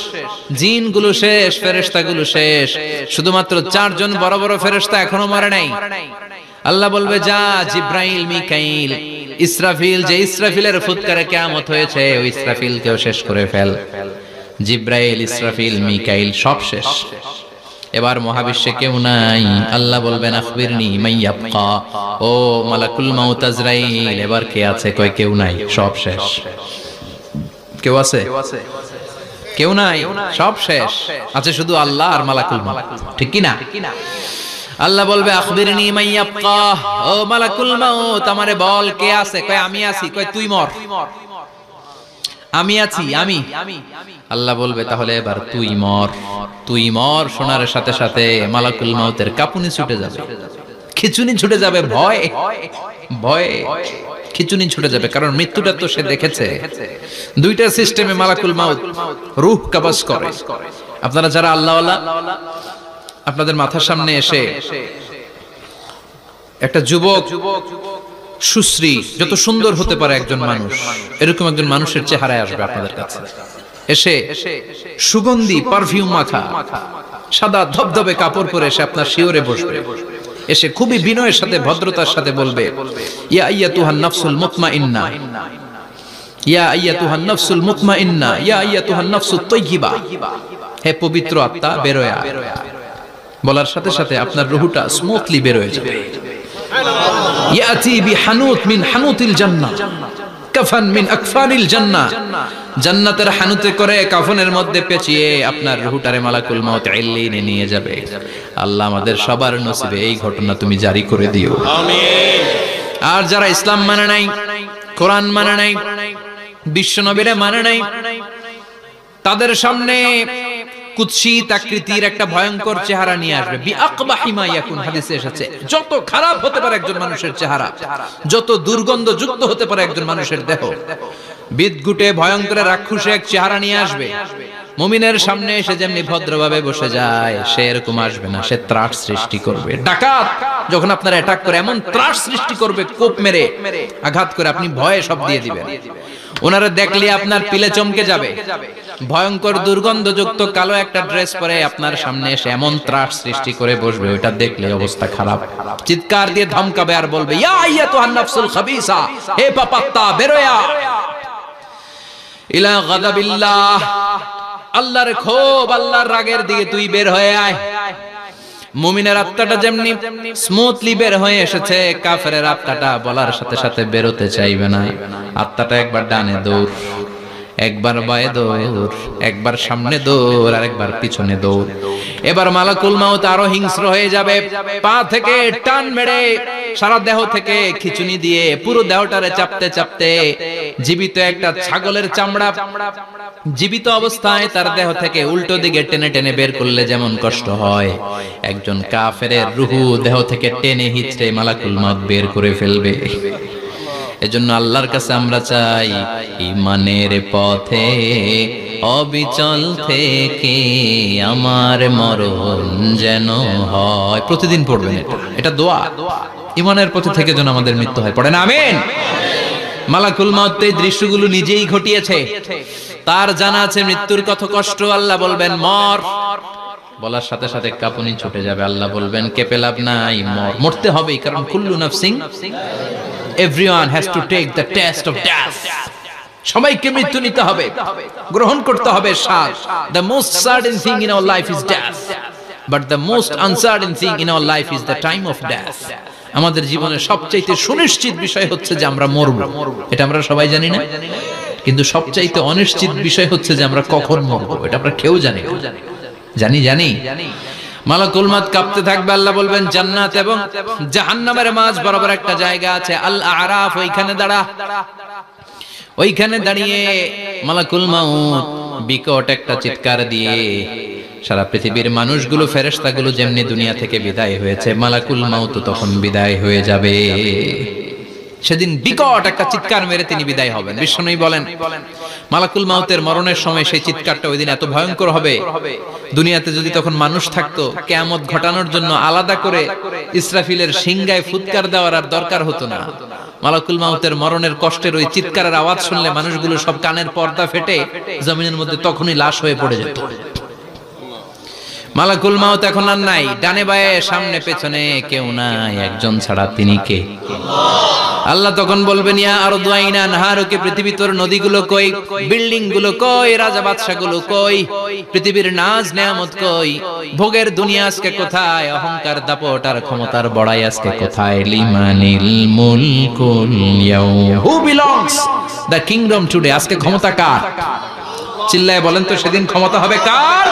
জিনগুলো শেষ, ফেরেশতাগুলো শেষ, শুধুমাত্র 4 জন বড় বড় ফেরেশতা এখনো মরে নাই। আল্লাহ বলবে, যা জিব্রাইল, মিকাইল, ইসরাফিল, যে ইসরাফিলের ফুৎকারে কিয়ামত হয়েছে ওই ইসরাফিলকেও শেষ করে ফেল। জিব্রাইল, ইসরাফিল, মিকাইল সব শেষ। এবার মহাবিশ্বে কেউ নাই। আল্লাহ বলবেন, আখবিরনি মাইয়াবকা, ও মালাকুল মাউত আজরাইল, এবার কে আছে? কই কেউ নাই, সব শেষ। কেউ আছে? কেউ নাই, সব শেষ। আছে শুধু আল্লাহ আর মালাকুল মাউত, ঠিক কি না? আল্লাহ বলবে আখবিরনি মাইয়াবকা, ও মালাকুল মাউত আমারে বল কে আছে? কয় আমি আছি। কয় তুই মর। আমি আছি আমি। আল্লাহ বলবে তাহলে এবার তুই মর। তুই মর শোনার সাথে সাথে মালাকুল মাউতের কাঁপুনি ছুটে যাবে, খিচুনি ছুটে যাবে, ভয় ভয়ে খিচুনি ছুটে যাবে, কারণ মৃত্যুটা তো সে দেখেছে। দুইটা সিস্টেমে মালাকুল মাউত রূহ কবজ করে। আপনারা যারা আল্লাহওয়ালা, আপনাদের মাথার সামনে এসে একটা যুবক সুশ্রী, যত সুন্দর হতে পারে একজন মানুষ, এরকম একজন মানুষের চেহারায় আসবে আপনাদের কাছে, এসে সুগন্ধি পারফিউম মাখা সাদা ধবধবে কাপড় পরে এসে আপনার শিওরে বসবে, এসে খুবই বিনয়ের সাথে ভদ্রতার সাথে বলবে ইয়া আইয়াতুহান নাফসুল মুতমাইন্না, ইয়া আইয়াতুহান নাফসুল মুতমাইন্না, ইয়া আইয়াতুহান নাফসুত তাইয়্যিবা, হে পবিত্র আত্মা বেরোয়া। বলার সাথে সাথে আপনার রূহটা স্মুথলি বের হয়ে যাবে। ইয়াতি বিহানুত মিন হানুতিল জান্নাহ, কাফান মিন আকফানিল জান্নাহ, জান্নাতের হানুতে করে কাফনের মধ্যে পেঁচিয়ে আপনার রূহটারে মালাকুল মউত ইল্লিনে নিয়ে যাবে। আল্লাহ আমাদের সবার নসিবে এই ঘটনা তুমি জারি করে দিও, আমিন। আর যারা ইসলাম মানে নাই, কোরআন মানে নাই, বিশ্ব নবীরে মানে নাই, তাদের সামনে কুৎসিত আকৃতির একটা ভয়ঙ্কর চেহারা নিয়ে আসবে। বিআকবাহি মা ইয়াকুন, হাদিসে এসেছে যত খারাপ হতে পারে একজন মানুষের চেহারা, যত দুর্গন্ধযুক্ত হতে পারে একজন মানুষের দেহ, বিদঘুটে ভয়ঙ্কর রাক্ষসে এক চেহারা নিয়ে আসবে। মুমিনের সামনে এসে যেমনি ভদ্রভাবে বসে যায়, সে এরকম আসবে না, সে ত্রাস সৃষ্টি করবে। ডাকাত যখন আপনার অ্যাটাক করে এমন ত্রাস সৃষ্টি করবে, কোপ মেরে আঘাত করে আপনি ভয়ে সব দিয়ে দিবেন। ওনারা দেখলে আপনার পিলে চমকে যাবে। ভয়ঙ্কর দুর্গন্ধযুক্ত কালো একটা ড্রেস পরে আপনার সামনে এসে এমন ত্রাস সৃষ্টি করে বসবে, ওটা দেখলে অবস্থা খারাপ। চিৎকার দিয়ে ধমকাবে আর বলবে ইয়া আইয়াতুহান নাফসুল খাবিসা, হে পাপাত্তা বেরোয়া ইলা গাদাবিল্লাহ, আল্লাহর ক্ষোভ, আল্লাহর রাগের দিকে তুই বের হয়ে আয়। মুমিনের আত্মাটা যেমনি স্মুথলি বের হয়ে এসেছে, কাফেরের আত্মাটা বলার সাথে সাথে বেরোতে চাইবে না। আত্মাটা একবার ডানে দৌড়, একবার বায়ে দৌড়, একবার সামনে দৌড়, আর একবার পিছনে দৌড়। এবার মালাকুল মাউত আরো হিংস্র হয়ে যাবে, পা থেকে টান মেরে সারা দেহ থেকে খিচুনি দিয়ে পুরো দেহটারে চাপতে চাপতে জীবিত একটা ছাগলের চামড়া জীবিত অবস্থায় তার দেহ থেকে উল্টো দিকে টেনে টেনে বের করলে যেমন কষ্ট হয়, একজন কাফেরের রূহ দেহ থেকে টেনে হিচড়ে মালাকুল মাউত বের করে ফেলবে। এজন্য আল্লাহর কাছে আমরা চাই ঈমানের পথে অবিচল থেকে আমার মরণ যেন হয়। প্রতিদিন পড়বেন এটা দোয়া, ঈমানের পথে থেকে যেন আমাদের মৃত্যু হয়। পড়েন আমিন। মালাকুল মাউত এই দৃশ্যগুলো নিজেই ঘটিয়েছে, তার জানা আছে মৃত্যুর কত কষ্ট। আল্লাহ বলবেন মর, বলার সাথে সাথে কাঁপুনি ছুটে যাবে। আল্লাহ বলবেন কেঁপে লাভ নাই, মর, মরতে হবেই, কারণ কুল্লু নাফসিন, everyone has to take the test of death, সবাইকে মৃত্যু নিতে হবে, গ্রহণ করতে হবে স্বাদ। The most certain thing in our life is death, but the most uncertain thing in our life is the time of death. আমাদের জীবনের সবচাইতে সুনিশ্চিত বিষয় হচ্ছে যে আমরা মরব, এটা আমরা সবাই জানি না, কিন্তু সবচাইতে অনিশ্চিত বিষয় হচ্ছে যে আমরা কখন মরব, এটা আমরা কেউ জানি না। জানি মালাকুল মাউত কাঁপতে থাকবে। আল্লাহ বলবেন জান্নাত এবং জাহান্নামের মাঝ বরাবর একটা জায়গা আছে, আল আরাফ, ওইখানে দাঁড়া। ওইখানে দাঁড়িয়ে মালাকুল মাউত বিকট একটা চিৎকার দিয়ে সারা পৃথিবীর মানুষগুলো, ফেরেশতাগুলো যেমনি দুনিয়া থেকে বিদায় হয়েছে, মালাকুল মাউত তখন বিদায় হয়ে যাবে। সেদিন বিকট একটা চিৎকার মেরে তিনি বিদায় হবেন। বিশ্বনবী বলেন মালাকুল মাউতের মরণের সময় সেই চিৎকারটা ওই দিন এত ভয়ঙ্কর হবে, দুনিয়াতে যদি তখন মানুষ থাকতো, কিয়ামত ঘটানোর জন্য আলাদা করে ইসরাফিলের সিংগায় ফুৎকার দেওয়ার আর দরকার হতো না। মালাকুল মাউতের মরণের কষ্টের ওই চিৎকারের আওয়াজ শুনলে মানুষগুলো সব কানের পর্দা ফেটে জমিনের মধ্যে তখনই লাশ হয়ে পড়ে যেত। মালাকুল মাউত এখন আর নাই, ডানে বায়ে সামনে পেছনে কেউ নাই, একজন ছাড়া তিনি কে? আল্লাহ তখন বলবেন ইয়া আরদু আইনা নাহারুকে, পৃথিবী তোর নদীগুলো কই, বিল্ডিং গুলো কই, রাজা বাদশা গুলো কই, পৃথিবীর নাজ নেয়ামত কই, ভোগের দুনিয়া আজকে কোথায়, অহংকার দাপট আর ক্ষমতার বড়াই আজকে কোথায়? লিমানিল মুলকুল ইয়াউম, who belongs the kingdom today, আজকে ক্ষমতা কার? চিল্লায় বলেন তো সেদিন ক্ষমতা হবে কার?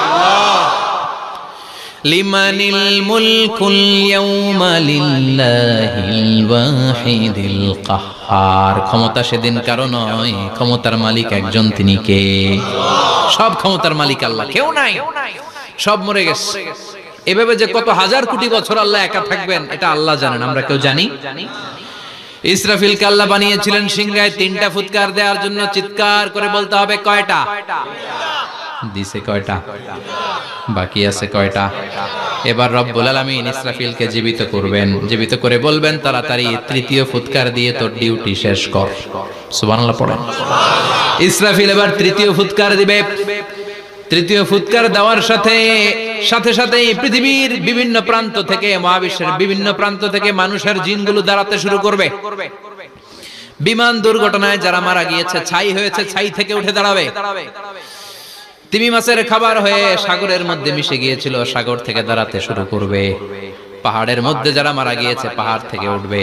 লিমানিল মুলকুল ইয়াউমা লিল্লাহিল ওয়াহিদিল কাহ্হার। ক্ষমতা সেদিন কারো নয়, ক্ষমতার মালিক একজন, তিনি কে? সব ক্ষমতার মালিক আল্লাহ, কেউ নাই, সব মরে গেছে। এভাবে যে কত হাজার কোটি বছর আল্লাহ একা থাকবেন এটা আল্লাহ জানেন, আমরা কেউ জানি? ইসরাফিলকে আল্লাহ বানিয়েছিলেন সিংহায় 3টা ফুৎকার দেওয়ার জন্য। চিৎকার করে বলতে হবে কয়টা? দিছে কয়টা? বাকি আছে কয়টা? এবার রব্বুল আলামিন ইসরাফিলকে জীবিত করবেন, জীবিত করে বলবেন তাড়াতাড়ি 3য় ফুৎকার দিয়ে তোর ডিউটি শেষ কর। সুবহানাল্লাহ পড়েন। ইসরাফিল এবার 3য় ফুৎকার দিবে। 3য় ফুৎকার দেওয়ার সাথে সাথে পৃথিবীর বিভিন্ন প্রান্ত থেকে, মহাবিশ্বের বিভিন্ন প্রান্ত থেকে মানুষের জিনগুলো দাঁড়াতে শুরু করবে। বিমান দুর্ঘটনায় যারা মারা গিয়েছে, ছাই হয়েছে, ছাই থেকে উঠে দাঁড়াবে। তিমি মাছের খাবার হয়ে সাগরের মধ্যে মিশে গিয়েছিল, সাগর থেকে দাঁড়াতে শুরু করবে। পাহাড়ের মধ্যে যারা মারা গিয়েছে, পাহাড় থেকে উঠবে।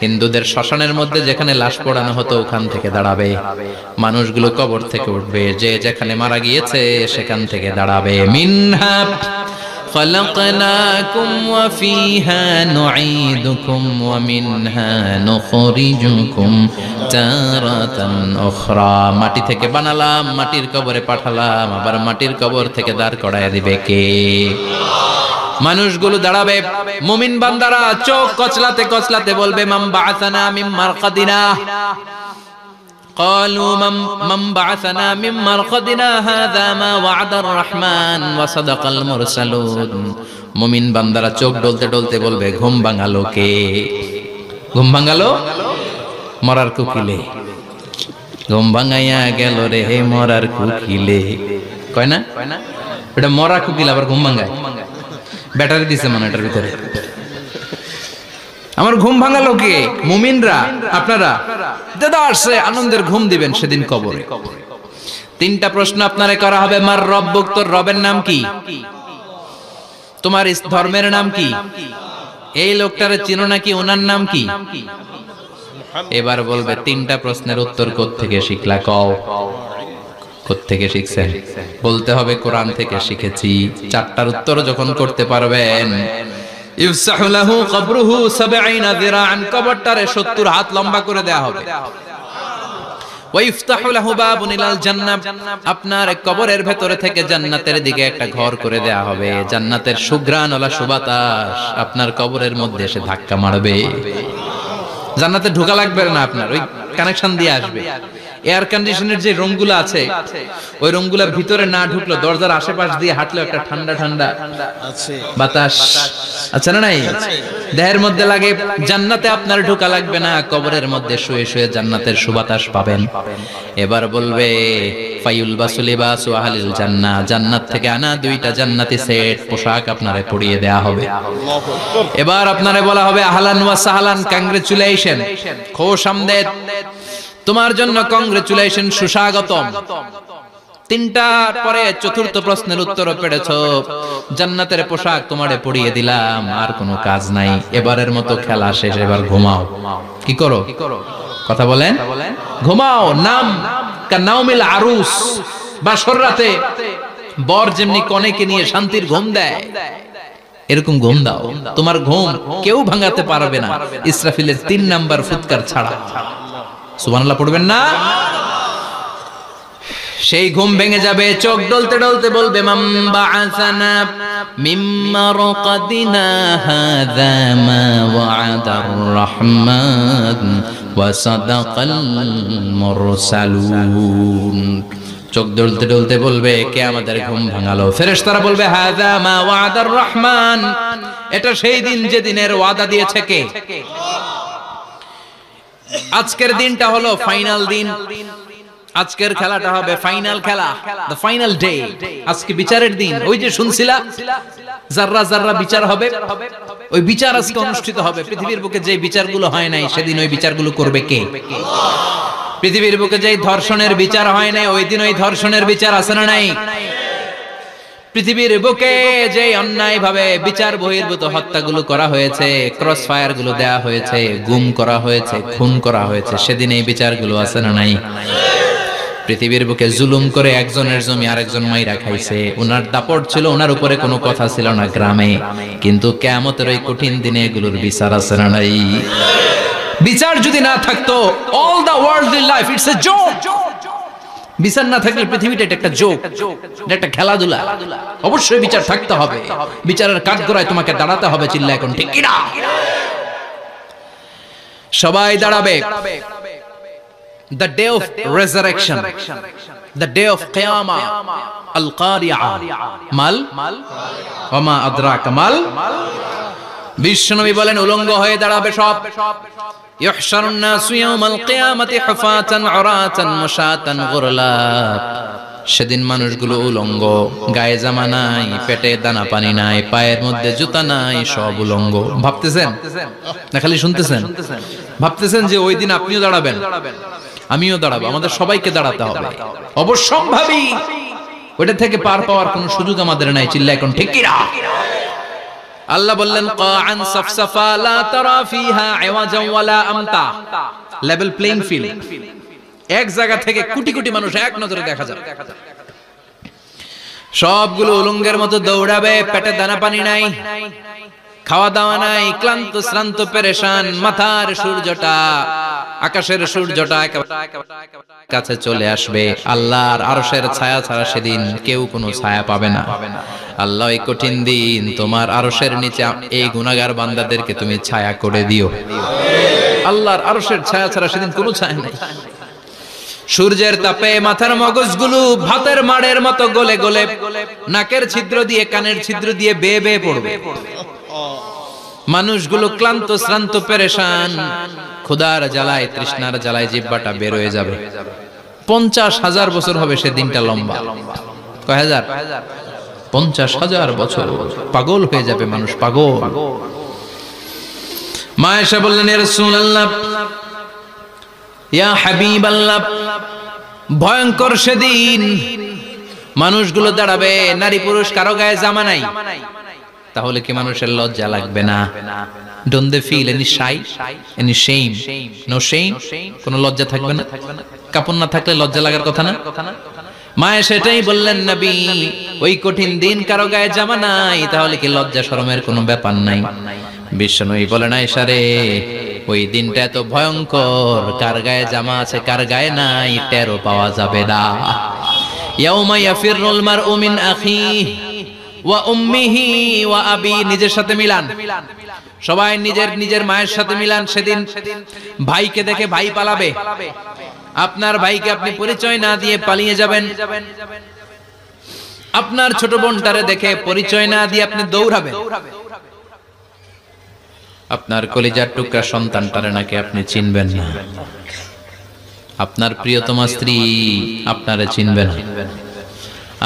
হিন্দুদের শ্মশানের মধ্যে যেখানে লাশ পোড়ানো হতো, ওখান থেকে দাঁড়াবে। মানুষগুলো কবর থেকে উঠবে, যে যেখানে মারা গিয়েছে সেখান থেকে দাঁড়াবে। মিনহা خلقناكم وفيها نعيدكم ومنها نخرجكم تارة أخرى। মাটি থেকে বানালাম, মাটির কবরে পাঠালাম, আবার মাটির কবর থেকে দাঁড় করায় দিবে কে? মানুষগুলো দাঁড়াবে। মুমিন বান্দারা চোখ কচলাতে কচলাতে বলবে মান বাআসানা মিন মারকাদিনা। قالوا من بعثنا من مرقدنا هذا ما وعد الرحمن وصدق المرسلون। মুমিন বান্দারা চোখ ডলতে ডলতে বলবে ঘুম ভাঙালো কে? ঘুম ভাঙালো মরার কুকিলে। ঘুম ভাঙাইয়া গেল রে মরার কুকিলে, কয় না? এটা মরা কুকিল আবার ঘুম ভাঙায়। ব্যাটারি দিছে মানে এটার ভিতরে। আমার ঘুম ভাঙালো কে? মুমিনরা, আপনারা দাদা আসছে আনন্দের ঘুম দিবেন সেদিন কবরে। 3টা প্রশ্ন আপনারে করা হবে। মার রব্বুক, তোর রবের নাম কি? তোমার ধর্মের নাম কি? এই লোকটারে চিনো নাকি? ওনার নাম কি? এবার বলবে 3টা প্রশ্নের উত্তর কোত্থেকে শিখলা? কও কোত্থেকে শিখছেন? বলতে হবে কোরআন থেকে শিখেছি। 4টার উত্তর যখন করতে পারবেন, ইফসাহু লাহু কবরুহু 70 যিরাআন, কবরটারে 70 হাত লম্বা করে দেয়া হবে। ওয়া ইফতাহু লাহু বাবুন ইলাল জান্নাহ, আপনার কবরের ভেতরে থেকে জান্নাতের দিকে একটা ঘর করে দেয়া হবে। জান্নাতের সুঘ্রাণওয়ালা সুবাতাস আপনার কবরের মধ্যে এসে ধাক্কা মারবে। জান্নাতে ঢোকা লাগবে না, আপনার ওই কানেকশন দিয়ে আসবে। এয়ার কন্ডিশনের যে রুমগুলো আছে, ওই রুমগুলোর ভিতরে না ঢুকলো, দরজার আশেপাশ দিয়ে হাঁটলে একটা ঠান্ডা ঠান্ডা বাতাস আছে না নাই? দেহের মধ্যে লাগে। জান্নাতে আপনার ঢোকা লাগবে না, কবরের মধ্যে শুয়ে শুয়ে জান্নাতের সুবাতাস পাবেন। এবার বলবে ফায়ুলবাসু লিবাসু আহলিল জান্নাহ, জান্নাত থেকে আনা 2টা জান্নাতি সেট পোশাক আপনারে পরিয়ে দেয়া হবে। এবার আপনারে বলা হবে আহলান ওয়া সাহলান, কংগ্রেচুলেশন, খোশামদেদ, তোমার জন্য কংগ্রেচুলেশন, সুস্বাগতম। 3টার পরে 4র্থ প্রশ্নের উত্তরও পেরেছো। জান্নাতের পোশাক তোমারে পরিয়ে দিলাম, আর কোনো কাজ নাই। এবারের মতো খেলা শেষ, এবার ঘুমাও। কি করো? কথা বলেন, ঘুমাও। নাম কানাউমিল আরুস, বাসর রাতে বর যেমনি কনেকে নিয়ে শান্তির ঘুম দেয়, এরকম ঘুম দাও। তোমার ঘুম কেউ ভাঙাতে পারবে না ইসরাফিলের 3 নাম্বার ফুৎকার ছাড়া। সুবহানাল্লাহ পড়বেন না? সেই ঘুম ভেঙে যাবে। চোখ ডলতে ডলতে বলবে মান বাআসানা মিন মারকাদিনা হাযা মা ওয়া'দার রাহমান ওয়া সাদাকাল মুরসালুন। চোখ ডলতে ডলতে বলবে কে আমাদের ঘুম ভাঙালো? ফেরেশতারা বলবে হাযা মা ওয়া'দার রাহমান, এটা সেই দিন যেদিনের ওয়াদা দিয়েছে কে? আজকের দিনটা হলো ফাইনাল দিন। আজকের খেলাটা হবে ফাইনাল খেলা, দ্য ফাইনাল ডে। আজকে বিচারের দিন। ওই যে শুনছিলা জাররা জাররা বিচার হবে, ওই বিচার আজকে অনুষ্ঠিত হবে। পৃথিবীর বুকে যে বিচারগুলো হয় নাই সেদিন ওই বিচারগুলো করবে কে? পৃথিবীর বুকে যে ধর্ষণের বিচার হয় নাই, ওই দিন ওই ধর্ষণের বিচার আছে না নাই? পৃথিবীর বুকে যে অন্যায় ভাবে বিচার বহির্ভূত হত্যাগুলো করা হয়েছে, ক্রস ফায়ার গুলো দেয়া হয়েছে, গুম করা হয়েছে, খুন করা হয়েছে, সেদিন এই বিচারগুলো আছে না নাই? পৃথিবীর বুকে জুলুম করে একজনের জমি আরেকজন মাইরা খাইছে, ওনার দাপট ছিল, ওনার উপরে কোনো কথা ছিল না গ্রামে, কিন্তু কিয়ামতের ওই কঠিন দিনে এগুলোর বিচার আছে না নাই? বিচার যদি না থাকতো, all the worldly life it's a joke. বিচার না থাকলে পৃথিবীটা এটা একটা জোক, এটা একটা খেলাধুলা। অবশ্যই বিচার থাকতে হবে, বিচারের কাঠগড়ায় তোমাকে দাঁড়াতে হবে। চিল্লা এখন ঠিক কি না? সবাই দাঁড়াবে। The day of resurrection, the day of qiyamah, al-qari'ah, mal wama adraka mal। বিশ্বনবী বলেন উলঙ্গ হয়ে দাঁড়াবে সব। ইহশারুন নাসু ইয়াওমাল কিয়ামাতি হুফাতান উরাতান মুশাতান গুরলা। সেদিন মানুষগুলো উলঙ্গ, গায়ে জামা নাই, পেটে দানা পানি নাই, পায়ের মধ্যে জুতা নাই, সব উলঙ্গ। ভাবতেছেন না খালি শুনতেছেন? ভাবতেছেন যে ওই দিন আপনিও দাঁড়াবেন, আমিও দাঁড়াবো, আমাদের সবাইকে দাঁড়াতে হবে। অবশ্যম্ভাবী, ওইটা থেকে পার পাওয়ার কোনো সুযোগ আমাদের নাই। চিল্লা এখন ঠিক কি না? আল্লাহ বললেন কাআন সাফসাফা লা তারা ফিহা আওয়াজান ওয়ালা আমতা। লেভেল প্লেইং ফিল্ড, এক জায়গা থেকে কোটি কোটি মানুষ এক নজরে দেখা যাবে। সবগুলো উলঙ্গের মতো দৌড়াবে, পেটে দানা পানি নাই, খাওয়া দাওয়া নাই, ক্লান্ত শ্রান্ত পেরেশান। মাথার সূর্যটা, আকাশের সূর্যটা কাছে চলে আসবে। আল্লাহর আরশের ছায়া ছাড়া সেদিন কেউ কোনো ছায়া পাবে না। আল্লাহ এই কঠিন দিন তোমার আরশের নিচে এই গুনাহগার বান্দাদেরকে তুমি ছায়া করে দিও। আল্লাহর আরশের ছায়া ছাড়া সেদিন কোনো ছায়া নাই। সূর্যের তাপে মাথার মগজগুলো ভাতের মাড়ের মতো গলে গলে নাকের ছিদ্র দিয়ে কানের ছিদ্র দিয়ে বেয়ে বেয়ে পড়বে। মানুষগুলো ক্লান্ত শ্রান্ত পেরেশান, ক্ষুধার জ্বালায় তৃষ্ণার জ্বালায় জিহ্বাটা বের হয়ে যাবে। 50,000 বছর হবে সে দিনটা লম্বা। কয় হাজার? 50,000 বছর। পাগল হয়ে যাবে মানুষ, পাগল। মা আয়েশা বললেন ইয়া রাসূলুল্লাহ, ইয়া হাবিবাল্লাহ, ভয়ঙ্কর সেদিন মানুষগুলো দাঁড়াবে, নারী পুরুষ কারো গায়ে জামা নাই। তাহলে কি মানুষের লজ্জা লাগবে না? Don't they feel any shy, any shame? No shame? কোনো লজ্জা থাকবে না? কাপড় না থাকলে লজ্জা লাগার কথা না? মায়ে সেটাই বললেন নবী, ওই কঠিন দিন কারো গায়ে জামা নাই, তাহলে কি লজ্জা শরমের কোনো ব্যাপার নাই? বিশ্বনবী বলেন আয়েশা রে, ওই দিনটা এত ভয়ঙ্কর, কার গায়ে জামা আছে কার গায়ে নাই টেরও পাওয়া যাবে না। ইয়াউমা ইয়াফিরুল মারউ মিন আখিহি ওয়া উম্মিহি ওয়া আবি। নিজের সাথে মিলান, সবাই নিজের নিজের মায়ের সাথে মিলান। সেদিন ভাইকে দেখে ভাই পালাবে। আপনার ভাইকে আপনি পরিচয় না দিয়ে পালিয়ে যাবেন। আপনার ছোট বোনটারে দেখে পরিচয় না দিয়ে আপনি দৌড়াবেন। আপনার কলিজার টুকরা সন্তানটারে নাকি আপনি চিনবেন না। আপনার প্রিয়তমা স্ত্রী আপনারে চিনবে না,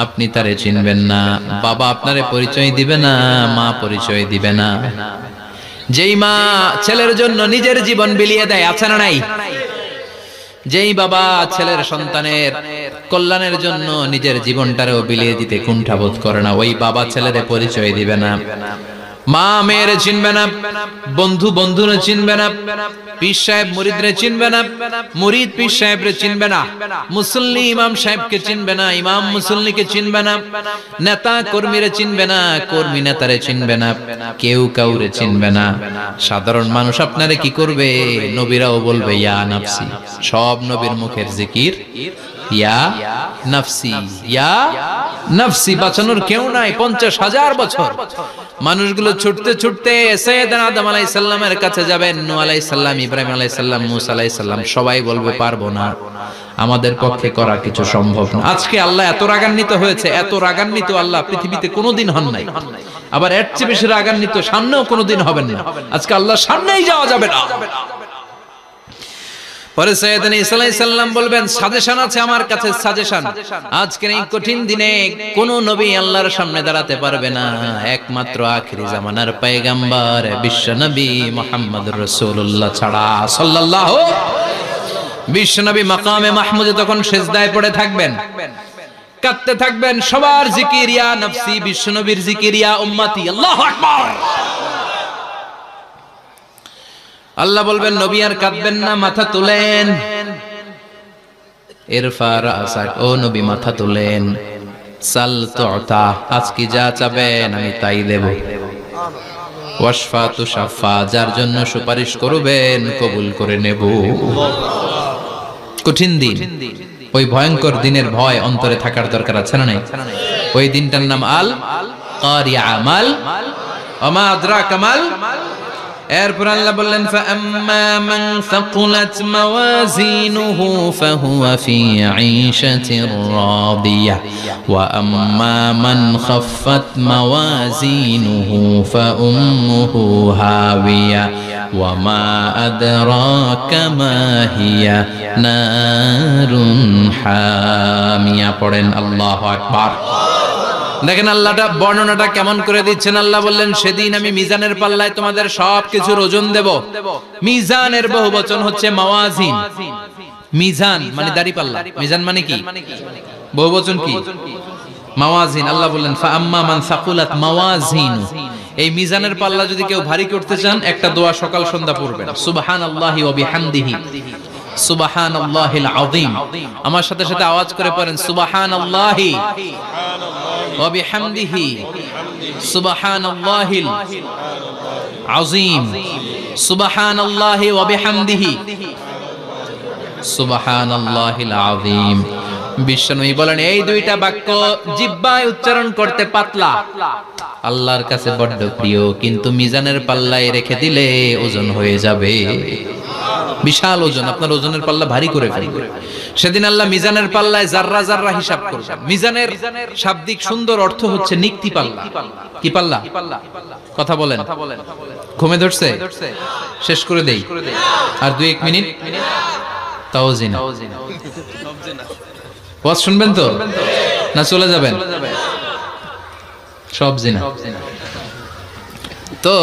আপনি তারে চিনবেন না। বাবা আপনারে পরিচয় দিবে না, মা পরিচয় দিবে না। যেই মা ছেলের জন্য নিজের জীবন বিলিয়ে দেয়, আছে না নাই? যেই বাবা ছেলের সন্তানের কল্যাণের জন্য নিজের জীবনটারেও বিলিয়ে দিতে কুণ্ঠাবোধ করে না, ওই বাবা ছেলেরে পরিচয় দিবে না। মা মেয়েরে চিনবে না, বন্ধু বন্ধুরে চিনবে না, পীর সাহেব মুরিদরে চিনবে না, মুরিদ পীর সাহেবরে চিনবে না, মুসল্লি ইমাম সাহেবকে চিনবে না, ইমাম মুসল্লিকে চিনবে না, নেতা কর্মীরে চিনবে না, কর্মী নেতারে চিনবে না, কেউ কাউরে চিনবে না। সাধারণ মানুষ আপনারে কি করবে? নবীরাও বলবে ইয়া নাফসি। সব নবীর মুখের জিকির ইয়া নাফসি, ইয়া নাফসি। বাঁচানোর কেউ নাই। 50,000 বছর মানুষগুলো ছুটতে ছুটতে সাইয়েদনা আদম আলাইহিস সালামের কাছে যাবেন। নূহ আলাইহিস সালাম, ইব্রাহিম আলাইহিস সালাম, মূসা আলাইহিস সালাম, সবাই বলবে পারবো না, আমাদের পক্ষে করা কিছু সম্ভব না। আজকে আল্লাহ এত রাগান্বিত হয়েছে, এত রাগান্বিত আল্লাহ পৃথিবীতে কোনোদিন হন নাই। আবার এর চেয়ে বেশি রাগান্বিত সামনেও কোনোদিন হবেন না। আজকে আল্লাহর সামনেই যাওয়া যাবে না। পরে সাইয়েদনা ঈসা আলাইহিস সালাম বলবেন সাজেশন আছে আমার কাছে, সাজেশন। আজকের এই কঠিন দিনে কোন নবী আল্লাহর সামনে দাঁড়াতে পারবে না, একমাত্র আখিরি জামানার পয়গম্বর বিশ্ব নবী মুহাম্মদুর রাসূলুল্লাহ ছাড়া সাল্লাল্লাহু। বিশ্ব নবী মাকামে মাহমুদে তখন সিজদায় পড়ে থাকবেন, কাঁদতে থাকবেন। সবার জিকির ইয়া নফসি, বিশ্ব নবীর জিকির ইয়া উম্মতি। আল্লাহু আকবার। আল্লাহ বলবেন নবী আর কাঁদবেন না, মাথা তুলেন। ইরফা রাসাক, ও নবী মাথা তোলেন, সাল তুতা, আজকে যা চাবেন আমি তাই দেব, ওয়াশফা তুশাফা, যার জন্য সুপারিশ করবেন কবুল করে নেব। কঠিন দিন, ওই ভয়ঙ্কর দিনের ভয় অন্তরে থাকার দরকার আছে না নাই? ওই দিনটার নাম আল কারিয়া, মাল ওমা আদরাকা মাল। এরপর আল্লাহ বললেন ফাআম্মা মান সাকুলাত মাওয়াজিনুহু ফাহুয়া ফি ঈশাতির রাদিয়া ওয়া আম্মা মান খাফফাত মাওয়াজিনুহু ফাউম্মুহু হাওিয়া ওয়া মা আদরাকা মা হিয়া নারুন হামিয়া। পড়েন আল্লাহু আকবার। দেখেন আল্লাহটা বর্ণনাটা কেমন করে দিচ্ছেন। আল্লাহ বললেন সেদিন আমি মিজানের পাল্লায় তোমাদের সবকিছুর ওজন দেব। মিজানের বহুবচন হচ্ছে মাওয়াজিন। মিজান মানে দাড়ি পাল্লা, মিজান মানে কি? বহুবচন কি? মাওয়াজিন। আল্লাহ বললেন ফাআম্মা মান সাকুলাত মাওয়াজিনু, এই মিজানের পাল্লা যদি কেউ ভারী করতে চান একটা দোয়া সকাল সন্ধ্যা পড়বেন, সুবহানাল্লাহি ওয়া বিহামদিহি, সুবহানাল্লাহিল আযীম। আমার সাথে সাথে আওয়াজ করে পড়েন সুবহানাল্লাহি ওয়া বিহামদিহি, সুবহানাল্লাহিল আযীম, সুবহানাল্লাহি ওয়া বিহামদিহি, সুবহানাল্লাহিল আযীম। বিশ্বনবী বলেন এই দুইটা বাক্য জিহ্বায় উচ্চারণ করতে পাতলা, আল্লাহর কাছে বড্ড প্রিয়, কিন্তু মিজানের পাল্লায় রেখে দিলে ওজন হয়ে যাবে, বিশাল ওজন, আপনার ওজনের পাল্লা ভারী করে ফেলবে। সেদিন আল্লাহ মিজানের পাল্লায় জাররা জাররা হিসাব করবেন। মিজানের শাব্দিক সুন্দর অর্থ হচ্ছে নিক্তি পাল্লা। কি পাল্লা? কথা বলেন, ঘুমে ধরছে? শেষ করে দেই, আর 2-1 মিনিট। তাও জিনা ওয়াজ শুনবেন তো না চলে যাবেন? সব জিনা। তো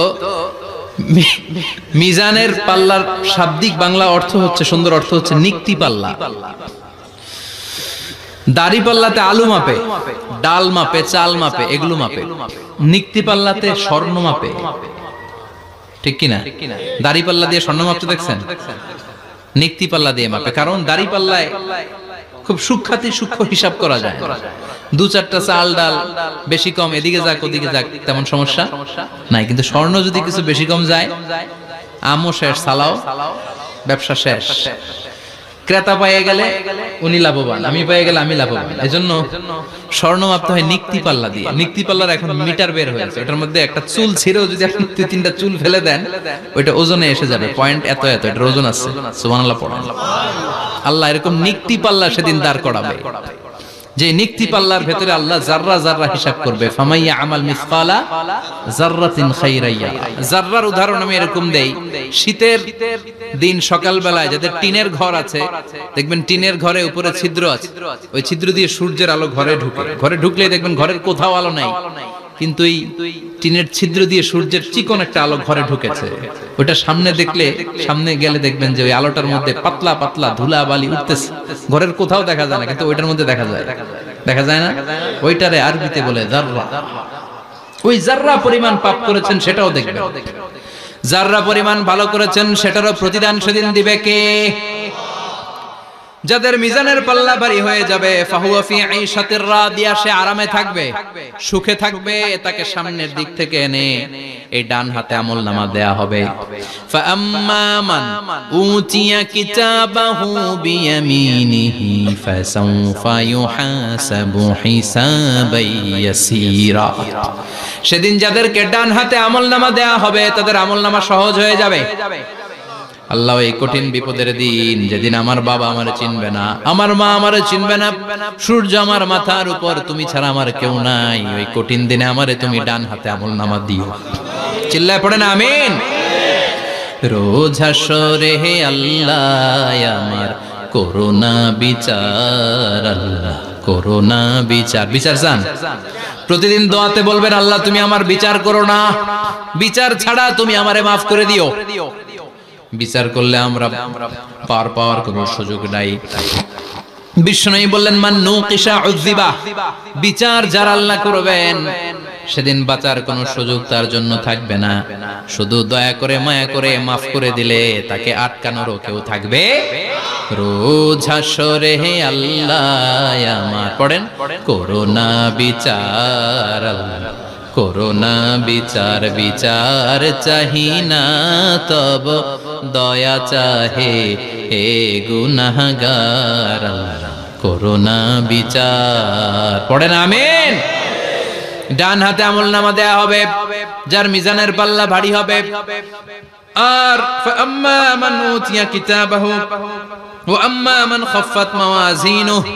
মিজানের পাল্লার শাব্দিক বাংলা অর্থ হচ্ছে, সুন্দর অর্থ হচ্ছে নিক্তি পাল্লা। দাড়ি পাল্লাতে আলু মাপে, ডাল মাপে, চাল মাপে, এগুলো মাপে। নিক্তি পাল্লাতে স্বর্ণ মাপে, ঠিক কিনা? দাড়ি পাল্লা দিয়ে স্বর্ণ মাপতে দেখছেন? নিক্তি পাল্লা দিয়ে মাপে, কারণ দাড়ি পাল্লায় খুব সূক্ষ্ম হিসাব করা যায়। 2-4টা চাল ডাল বেশি কম এদিকে যাক ওদিকে যাক তেমন সমস্যা নাই, কিন্তু স্বর্ণ যদি কিছু বেশি কম যায়, আমও শেষ, সালাও, ব্যবসা শেষ। ক্রেতা পেয়ে গেলে উনি লাভবান, আমি পেয়ে গেলে আমি লাভবান। এজন্য স্বর্ণ মাপতে হয় নিক্তি পাল্লা দিয়ে। নিক্তি পাল্লার এখন মিটার বের হয়েছে, ওটার মধ্যে একটা চুল ছিঁড়েও যদি আপনি 2-3টা চুল ফেলে দেন ওইটা ওজনে এসে যাবে, পয়েন্ট এত এত, এটার ওজন আছে। সুবহানাল্লাহ পড়েন। আল্লাহ এরকম নিক্তি পাল্লা সেদিন দাঁড় করাবে, যে নিক্তি পাল্লার ভেতরে আল্লাহ জাররা জাররা হিসাব করবে। ফামাইয়া আমাল মিসকালা জাররাতিন খাইরাইয়া। জাররার উদাহরণ আমি এরকম দেই, শীতের দিন সকাল বেলায় যাদের টিনের ঘর আছে, দেখবেন টিনের ঘরে উপরে ছিদ্র আছে, ওই ছিদ্র দিয়ে সূর্যের আলো ঘরে ঢুকে। ঘরে ঢুকলেই দেখবেন ঘরের কোথাও আলো নাই, কিন্তু এই টিনের ছিদ্র দিয়ে সূর্যের চিকন একটা আলো ঘরে ঢুকেছে। ওটা সামনে দেখলে, সামনে গেলে দেখবেন যে ওই আলোটার মধ্যে পাতলা পাতলা ধুলা বালি উঠতেছে, ঘরের কোথাও দেখা যায় না, কিন্তু ওইটার মধ্যে দেখা যায়। দেখা যায় না? ওইটারে আরবিতে বলে জাররা। ওই জাররা পরিমাণ পাপ করেছেন সেটাও দেখবেন, জাররা পরিমাণ ভালো করেছেন সেটারও প্রতিদান সেদিন দিবে কে? যাদের মিজানের পাল্লা ভারী হয়ে যাবে, ফাহুয়া ফি ঈশাতির রাদিয়া, সে আরামে থাকবে, সুখে থাকবে। তাকে সামনের দিক থেকে এনে এই ডান হাতে আমলনামা দেয়া হবে। ফাআম্মা মান উতিয়া কিতাবাহু বিয়ামিনিহি ফাসাউফা ইউহাসাবু হিসাবান ইয়াসীরা। সেদিন যাদেরকে ডান হাতে আমলনামা দেয়া হবে তাদের আমলনামা সহজ হয়ে যাবে। আল্লাহ এই কঠিন বিপদের দিন, যেদিন আমার বাবা আমারে চিনবে না, আমার মা আমারে চিনবে না, সূর্য আমার মাথার উপর, তুমি ছাড়া আমার কেউ নাই, ওই কঠিন দিনে আমারে তুমি ডান হাতে আমলনামা দিও। চিল্লায় পড়েন আমিন। রোজ হাসরে হে আল্লাহ আমার করোনা বিচার, আল্লাহ করোনা বিচার। বিচার চান? প্রতিদিন দোয়াতে বলবেন আল্লাহ তুমি আমার বিচার করো না, বিচার ছাড়া তুমি আমারে মাফ করে দিও। বিচার করলে আমরা পার পাওয়ার কোনো সুযোগ নাই। বিষ্ণু বললেন মান নুকিশা উযিবা, বিচার যারা আল্লাহ করবেন সেদিন বাঁচার কোনো সুযোগ তার জন্য থাকবে না। শুধু দয়া করে মায়া করে মাফ করে দিলে তাকে আটকানোরও কেউ থাকবে। রোজ হাসরে হে আল্লাহ আমার, পড়েন, করোনা বিচার আল্লাহ, করোনা বিচার, বিচার চাহি না তব দয়া চাহে হে গুনাহগার আল্লাহ, করোনা বিচার। পড়েন আমিন। ডান হাতে আমলনামা দেয়া হবে যার মিজানের পাল্লা ভারী হবে। আর ফাআম্মা মান উতিয়া কিতাবাহু ওয়া আম্মা মান খাফফাত মাওয়াজিনুহু,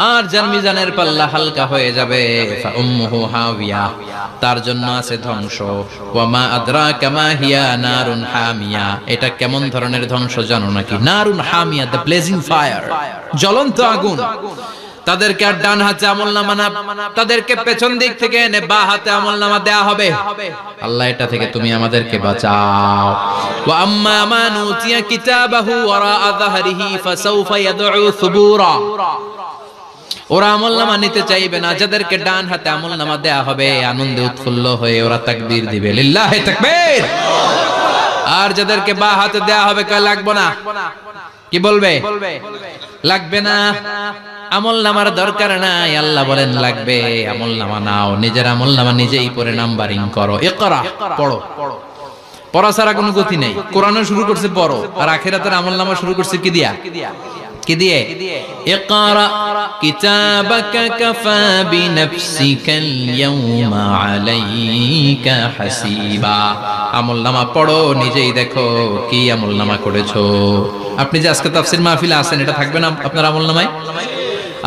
আর যার মিজানের পাল্লা হালকা হয়ে যাবে ফাউম্মুহু হাওিয়া, তার জন্য আছে ধ্বংস। ওয়া মা আদরাকা মা হিয়া নারুন হামিয়া, এটা কেমন ধরনের ধ্বংস জানো নাকি? নারুন হামিয়া, দ্য ব্লেজিং ফায়ার, জ্বলন্ত আগুন। তাদেরকে আর ডান হাতে আমলনামা না, তাদেরকে পেছন দিক থেকে এনে বাঁ হাতে আমলনামা দেয়া হবে। আল্লাহ এটা থেকে তুমি আমাদেরকে বাঁচাও। ওয়া আম্মা মান উতিয়া কিতাবাহু ওয়ারা যাহরিহি ফাসাউফা ইয়াদউ সুবুরা, ওরা আমলনামা নিতে চাইবে না। যাদেরকে ডান হাতে আমলনামা দেয়া হবে আনন্দে উৎফুল্ল হয়ে ওরা তাকবীর দিবে, লিল্লাহি তাকবীর। আর যাদেরকে বাঁ হাতে দেয়া হবে কয় লাগবে না, কি বলবে? লাগবে না, আমলনামার দরকার নাই। আল্লাহ বলেন লাগবে, আমলনামা নাও, নিজের আমলনামা নিজেই পড়ে নাম্বারিং করো। ইকরা, পড়ো। পড়া ছাড়া কোনো গতি নেই। কোরআনও শুরু করছে পড়ো, আর আখিরাতের আমলনামা শুরু করছে কি দিয়া? কি দিয়ে? ইকরা কিতাবাকা কাফা বিনাফসিকাল ইয়াউমা আলাইকা হাসিবা। আমলনামা পড়ো, নিজেই দেখো কি আমলনামা করেছো। আপনি যে আজকে তাফসীর মাহফিলে আছেন, এটা থাকবে না আপনার আমলনামায়?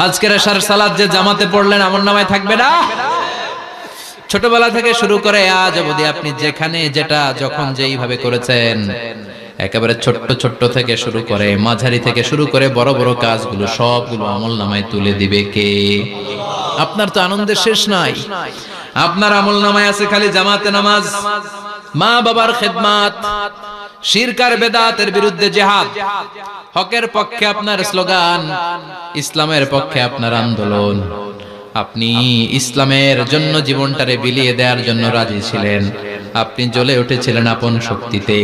আজকের এশার সালাত যে জামাতে পড়লেন, আমলনামায় থাকবে না? ছোটবেলা থেকে শুরু করে আজ অবধি আপনি যেখানে যেটা যখন যেইভাবে করেছেন, একেবারে ছোট্ট ছোট্ট থেকে শুরু করে মাঝারি থেকে শুরু করে বড় বড় কাজগুলো সবগুলো আমলনামায় তুলে দিবে কে? আপনার তো আনন্দের শেষ নাই। আপনার আমলনামায় আছে খালি জামাতে নামাজ, মা বাবার খেদমত, শিরক আর বেদাতের বিরুদ্ধে জিহাদ, হকের পক্ষে আপনার স্লোগান, ইসলামের পক্ষে আপনার আন্দোলন। আপনি ইসলামের জন্য জীবনটারে বিলিয়ে দেওয়ার জন্য রাজি ছিলেন। আপনি জ্বলে উঠেছিলেন আপন শক্তিতে।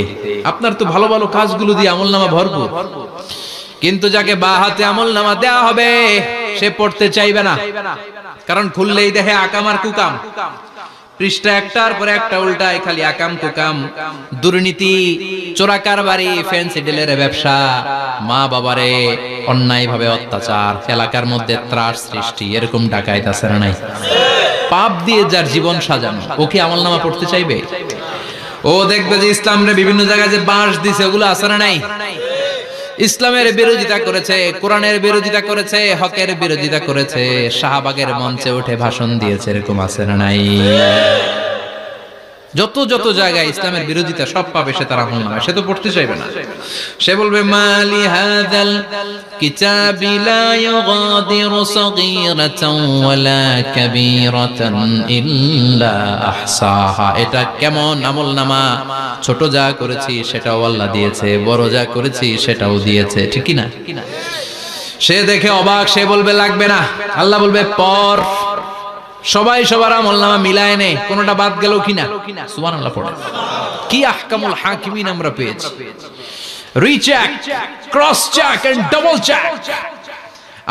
আপনার তো ভালো ভালো কাজগুলো দিয়ে আমলনামা ভরপুর। কিন্তু যাকে বাঁ হাতে আমলনামা দেয়া হবে সে পড়তে চাইবে না, কারণ খুললেই দেখে আকাম আর কুকাম। পৃষ্ঠা একটার পরে একটা উল্টায় খালি আকাম কুকাম, দুর্নীতি, চোরা কারবারি, ফ্যান্সি ডিলের ব্যবসা, মা বাবারে অন্যায় ভাবে অত্যাচার, এলাকার মধ্যে ত্রাস সৃষ্টি, এরকম ডাকাইত আছে না নাই? পাপ দিয়ে যার জীবন সাজানো, ও কি আমলনামা পড়তে চাইবে? ও দেখবে যে ইসলামরে বিভিন্ন জায়গায় যে বাঁশ দিছে ওগুলো আছে না নাই? ইসলামের বিরোধিতা করেছে, কোরআনের বিরোধিতা করেছে, হকের বিরোধিতা করেছে, শাহবাগের মঞ্চে উঠে ভাষণ দিয়েছে, এরকম আছে না নাই? যত যত জায়গায় ইসলামের বিরোধিতা সব পাবে সে, তার আমলনামায়। সে তো পড়তে চাইবে না। সে বলবে মালি হাযাল কিতাবি লা ইউগাদিরু সাগীরাতান ওয়ালা কাবীরাতান ইল্লা আহসাহা। এটা কেমন আমলনামা? ছোট যা করেছি সেটাও আল্লাহ দিয়েছে, বড় যা করেছি সেটাও দিয়েছে, ঠিক কি না? সে দেখে অবাক, সে বলবে লাগবে না। আল্লাহ বলবে পর। সবাই সবার আমলনামা মিলায় নে, কোনটা বাদ গেল কিনা? সুবহানাল্লাহ পড়ে। কি আহকামুল হাকিমিন আমরা পেয়েছি। Recheck, cross check and double check.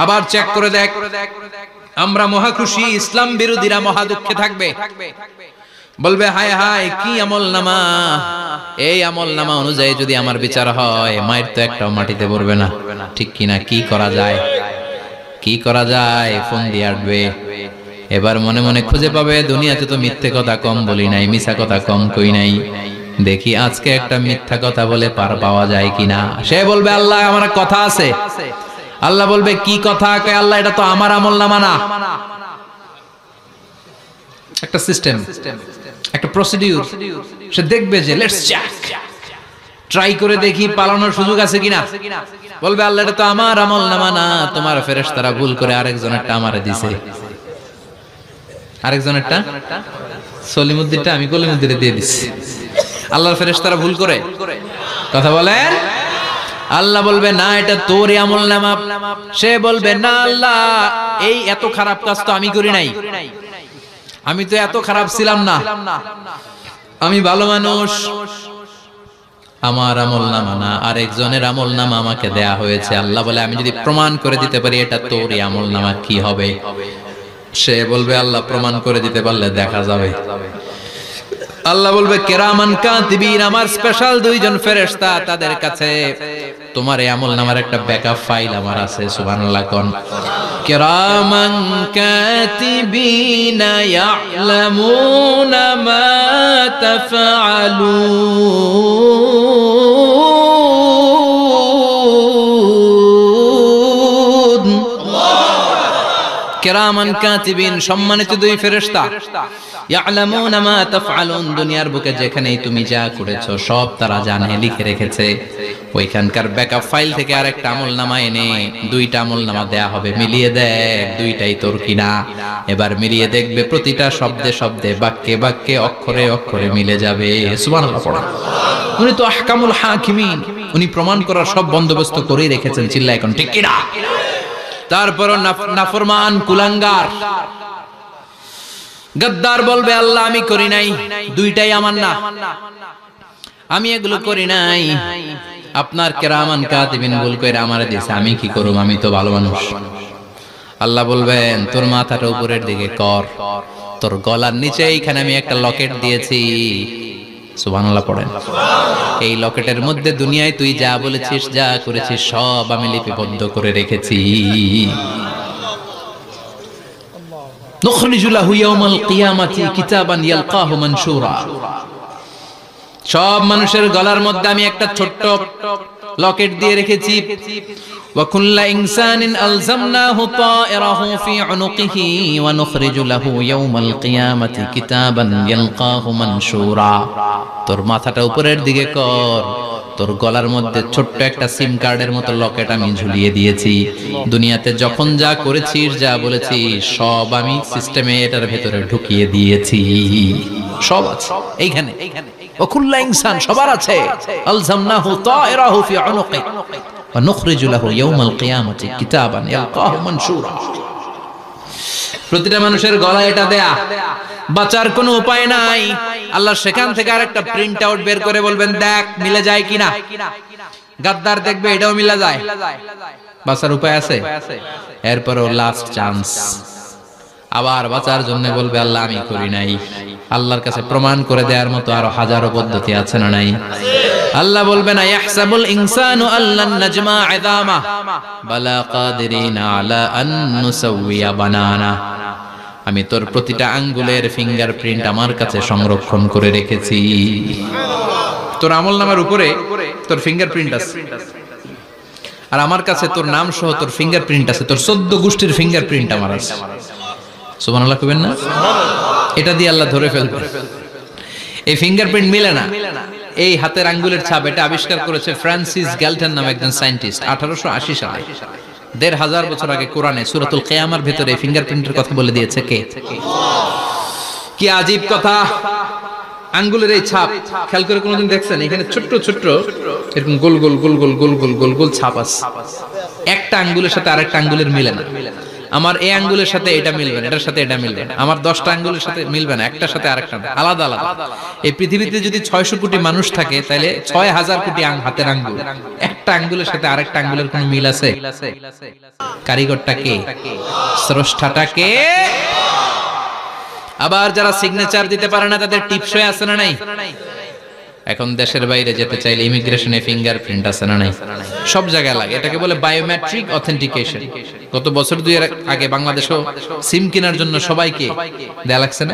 আবার চেক করে দেখ। আমরা মহা খুশি, ইসলাম বিরোধীরা মহা দুঃখে থাকবে। বলবে হায় হায় কি আমলনামা! এই আমলনামা অনুযায়ী যদি আমার বিচার হয়, মায়ের তো একটাও মাটিতে পড়বে না, ঠিক কিনা? কি করা যায়? কি করা যায়? ফোন দিয়ে আসবে। এবার মনে মনে খুঁজে পাবে দুনিয়াতে তো মিথ্যে কথা কম বলি নাই, মিছা কথা কম কই নাই, দেখি আজকে একটা মিথ্যা কথা বলে পার পাওয়া যায় কিনা। সে বলবে আল্লাহ আমার কথা আছে। আল্লাহ বলবে কি কথা? কয় আল্লাহ এটা তো আমার আমলনামা না। একটা সিস্টেম, একটা প্রসিডিউর। সে দেখবে যে লেটস চেক, ট্রাই করে দেখি পালানোর সুযোগ আছে কিনা। বলবে আল্লাহ এটা তো আমার আমলনামা না, তোমার ফেরেশতারা ভুল করে আরেকজনেরটা আমারে দিছে। আরেকজনেরটা সলিমুদ্দিনটা আমি কলিমুদ্দিনে দিয়ে দিচ্ছি। আল্লাহর ফেরেশতারা ভুল করে কথা বলেন। আল্লাহ বলবে না এটা তোরই আমলনামা। সে বলবে না আল্লাহ এই এত খারাপ কাজ তো আমি করি নাই। আমি তো এত খারাপ ছিলাম না, আমি ভালো মানুষ। আমার আমলনামা না, আরেকজনের আমলনামা আমাকে দেয়া হয়েছে। আল্লাহ বলে আমি যদি প্রমাণ করে দিতে পারি এটা তোরই আমলনামা, কি হবে? সে বলবে আল্লাহ প্রমাণ করে দিতে পারলে দেখা যাবে। আল্লাহ বলবে কিরামান কাতিবিন, আমার স্পেশাল দুইজন ফেরেশতা, তাদের কাছে তোমার এই আমলনামার একটা ব্যাকআপ ফাইল আমার আছে। সুবহানাল্লাহ কোন কিরামান কাতিবিন ইয়ালামুনা মা তাফআলুন। কিরামান কাতিবিন, সম্মানিত দুই ফেরেশতা, ইয়ালামুনা মা তাফআলুন, দুনিয়ার বুকে যেখানেই তুমি যা করেছো সব তারা জানে, লিখে রেখেছে। ওইখানকার ব্যাকআপ ফাইল থেকে আরেকটা আমলনামা এনে দুইটা আমলনামা দেয়া হবে, মিলিয়ে দেখ দুইটাই তোর কিনা। এবার মিলিয়ে দেখবে প্রতিটা শব্দে শব্দে, বাক্যে বাক্যে, অক্ষরে অক্ষরে মিলে যাবে। সুবহানাল্লাহ পড়া। উনি তো আহকামুল হাকিমিন, উনি প্রমাণ করার সব বন্দোবস্ত করেই রেখেছেন। চিল্লা এখন ঠিক কিনা? তারপর নাফরমান কুলাঙ্গার গদ্দার বলবে আল্লাহ আমি করি নাই, দুইটাই আমার না, আমি এগুলো করি নাই। আপনার কিরামান কাতিবিন ভুল করে আমারে দিয়েছে, আমি কি করব? আমি তো ভালো মানুষ। আল্লাহ বলবেন তোর মাথাটা উপরের দিকে কর, তোর গলার নিচে এইখানে আমি একটা লকেট দিয়েছি। সুবহানাল্লাহ পড়েন। এই লকেটের মধ্যে দুনিয়ায় তুই যা বলেছিস, যা করেছিস সব আমি লিপিবদ্ধ করে রেখেছি। নুখরিজু লাহু ইয়াওমাল কিয়ামাতি কিতাবান ইয়ালকাহু মানশুরা। সব মানুষের গলার মধ্যে আমি একটা ছোট্ট লকেট দিয়ে রেখেছি। ওয়া কুল্লা ইনসানিন আলজামনাহু তায়রাহু ফি উনুকিহি ওয়া নুখরিজু লাহু ইয়াওমাল কিয়ামাতি কিতাবান ইয়ালকাহু মানশুরা। তোর মাথাটা উপরের দিকে কর, তোর গলার মধ্যে ছোট্ট একটা সিম কার্ডের মতো লকেট আমি ঝুলিয়ে দিয়েছি। দুনিয়াতে যখন যা করেছিস, যা বলেছিস সব আমি সিস্টেমে এটার ভেতরে ঢুকিয়ে দিয়েছি। সব আছে এইখানে। ওকুল্লা ইনসান, সবার আছে। আলজামনাহু তায়রাহু ফি উনুকি ওয়া নুখরিজু লাহু ইয়াওমাল কিয়ামাতি কিতাবান ইয়ালকাহু মানশুরা। প্রতিটা মানুষের গলায় এটা দেয়া, বাঁচার কোনো উপায় নাই। আল্লাহ সেখান থেকে আরেকটা প্রিন্ট আউট বের করে বলবেন দেখ মিলে যায় কিনা। গাদ্দার দেখবে এটাও মিলে যায়, বাঁচার উপায় আছে। এরপরও লাস্ট চান্স, আবার বাঁচার জন্য বলবে আল্লাহ আমি করি নাই। আল্লাহর কাছে প্রমাণ করে দেওয়ার মতো আরো হাজারো পদ্ধতি আছে না নাই? আল্লাহ বলবেন ইয়াহসাবুল ইনসানু আল্লান নাজমা ইযামা বালা কাদিরিনা আলা আন নুসাওয়িয়া বানানা। আমি তোর প্রতিটা আঙ্গুলের ফিঙ্গারপ্রিন্ট আমার কাছে সংরক্ষণ করে রেখেছি। তোর আমলনামার উপরে তোর ফিঙ্গারপ্রিন্ট আছে, আর আমার কাছে তোর নাম সহ তোর ফিঙ্গারপ্রিন্ট আছে, তোর 14 গোষ্ঠীর ফিঙ্গারপ্রিন্ট আমার আছে। সুবহানাল্লাহ কইবেন না? এটা দিয়ে আল্লাহ ধরে ফেলবে। এই ফিঙ্গারপ্রিন্ট মিলে না, এই হাতের আঙ্গুলের ছাপ, এটা আবিষ্কার করেছে ফ্রান্সিস গ্যালটন নামে একজন সায়েন্টিস্ট 1880 সালে। 1500 বছর আগে কোরআনে সূরাতুল কিয়ামার ভিতরে ফিঙ্গারপ্রিন্টের কথা বলে দিয়েছে কে? কি আজীব কথা! আঙ্গুলের এই ছাপ খেয়াল করে কোনোদিন দেখছেন? এখানে ছোট্ট ছোট্ট এরকম গোল গোল গোল গোল গোল গোল গোল গোল ছাপ আছে। একটা আঙ্গুলের সাথে আরেকটা আঙ্গুলের মিলে না। আমার এই আঙ্গুলের সাথে এটা মিলবে না, এটার সাথে এটা মিলবে না। আমার 10টা আঙ্গুলের সাথে মিলবে না, একটার সাথে আরেকটা আলাদা আলাদা। এই পৃথিবীতে যদি 600 কোটি মানুষ থাকে তাহলে 6000 কোটি হাতের আঙ্গুল, একটা আঙ্গুলের সাথে আরেকটা আঙ্গুলের কোনো মিল আছে? কারিগরটা কে? স্রষ্টাটা কে? আবার যারা সিগনেচার দিতে পারে না তাদের টিপসই আছে না নাই? এখন দেশের বাইরে যেতে চাইলে ইমিগ্রেশনে ফিঙ্গারপ্রিন্ট আছে না নাই? সব জায়গায় লাগে। এটাকে বলে বায়োমেট্রিক অথেন্টিকেশন। গত বছর 2 এর আগে বাংলাদেশেও সিম কেনার জন্য সবাইকে দেয়া লাগছে না?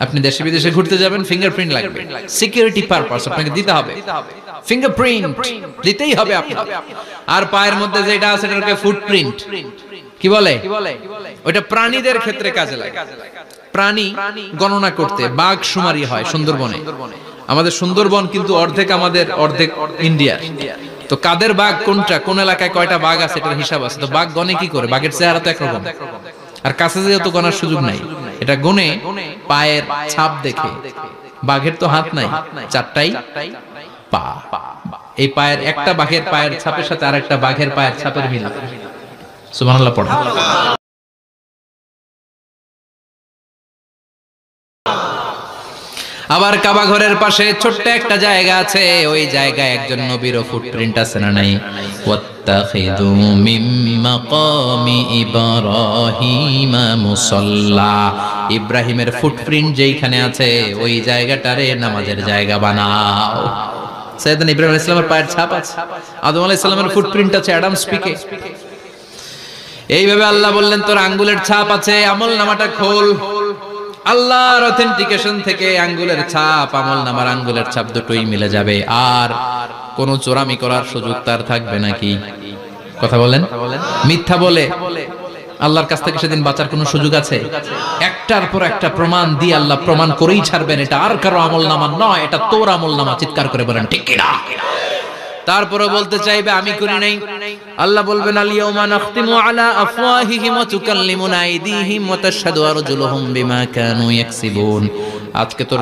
আপনি দেশে বিদেশে ঘুরতে যাবেন, ফিঙ্গারপ্রিন্ট লাগবে, সিকিউরিটি পারপাস আপনাকে দিতে হবে। ফিঙ্গারপ্রিন্ট দিতেই হবে আপনাকে। আর পায়ের মধ্যে যেটা আছে এটাকে ফুটপ্রিন্ট কি বলে? ওটা প্রাণীদের ক্ষেত্রে কাজে লাগে। প্রাণী গণনা করতে বাঘ শুমারি হয় সুন্দরবনে। আমাদের সুন্দরবন কিন্তু অর্ধেক আমাদের, অর্ধেক ইন্ডিয়ার। তো কাদের বাঘ কোনটা, কোন এলাকায় কয়টা বাঘ আছে এটার হিসাব আছে। তো বাঘ গনে কি করে? বাঘের চেহারা তো একরকম, আর কাছে যেহেতু গনার সুযোগ নাই, এটা গনে পায়ের ছাপ দেখে। বাঘের তো হাত নাই, 4টাই পা। এই পায়ের একটা বাঘের পায়ের ছাপের সাথে আরেকটা বাঘের পায়ের ছাপের মিল। সুবহানাল্লাহ পড়া। আবার কাবা ঘরের পাশে ছোট্ট একটা জায়গা আছে, ওই জায়গায় একজন নবীর ফুটপ্রিন্ট আছে না নাই? ওয়াত্তাখিযু মিম মাকামি ইব্রাহিমা মুসাল্লা, ইব্রাহিমের ফুটপ্রিন্ট যেইখানে আছে ওই জায়গাটারে নামাজের জায়গা বানাও। সাইয়েদনা ইব্রাহিম আলাইহিস সালামের পায়ের ছাপ আছে, আদম আলাইহিস সালামের ফুটপ্রিন্ট আছে অ্যাডামস পিকে। এইভাবে আল্লাহ বললেন তোর আঙ্গুলের ছাপ আছে, আমলনামাটা খোল। আল্লাহর অথেন্টিকেশন থেকে আঙ্গুলের ছাপ, আমলনামার আঙ্গুলের ছাপ দুটোই মিলে যাবে, আর কোন চোরামি করার সুযোগ তার থাকবে নাকি? কথা বলেন। মিথ্যা বলে আল্লাহর কাছ থেকে সেদিন বাঁচার কোনো সুযোগ আছে? একটার পর একটা প্রমাণ দিয়ে আল্লাহ প্রমাণ করেই ছাড়বেন, এটা আর কারো আমলনামা নয়, এটা তোর আমলনামা। চিৎকার করে বলেন ঠিক কিনা? তারপরে বলতে চাইবে আমি করি নাই। আল্লাহ বলবেন আল ইয়াউমা নাখতিমু আলা আফওয়াহিহিম ওয়া তুকাল্লিমুনা আইদিহিম ওয়া তাশহাদু আরজুলুহুম বিমা কানু ইয়াকসিবুন। আজকে তোর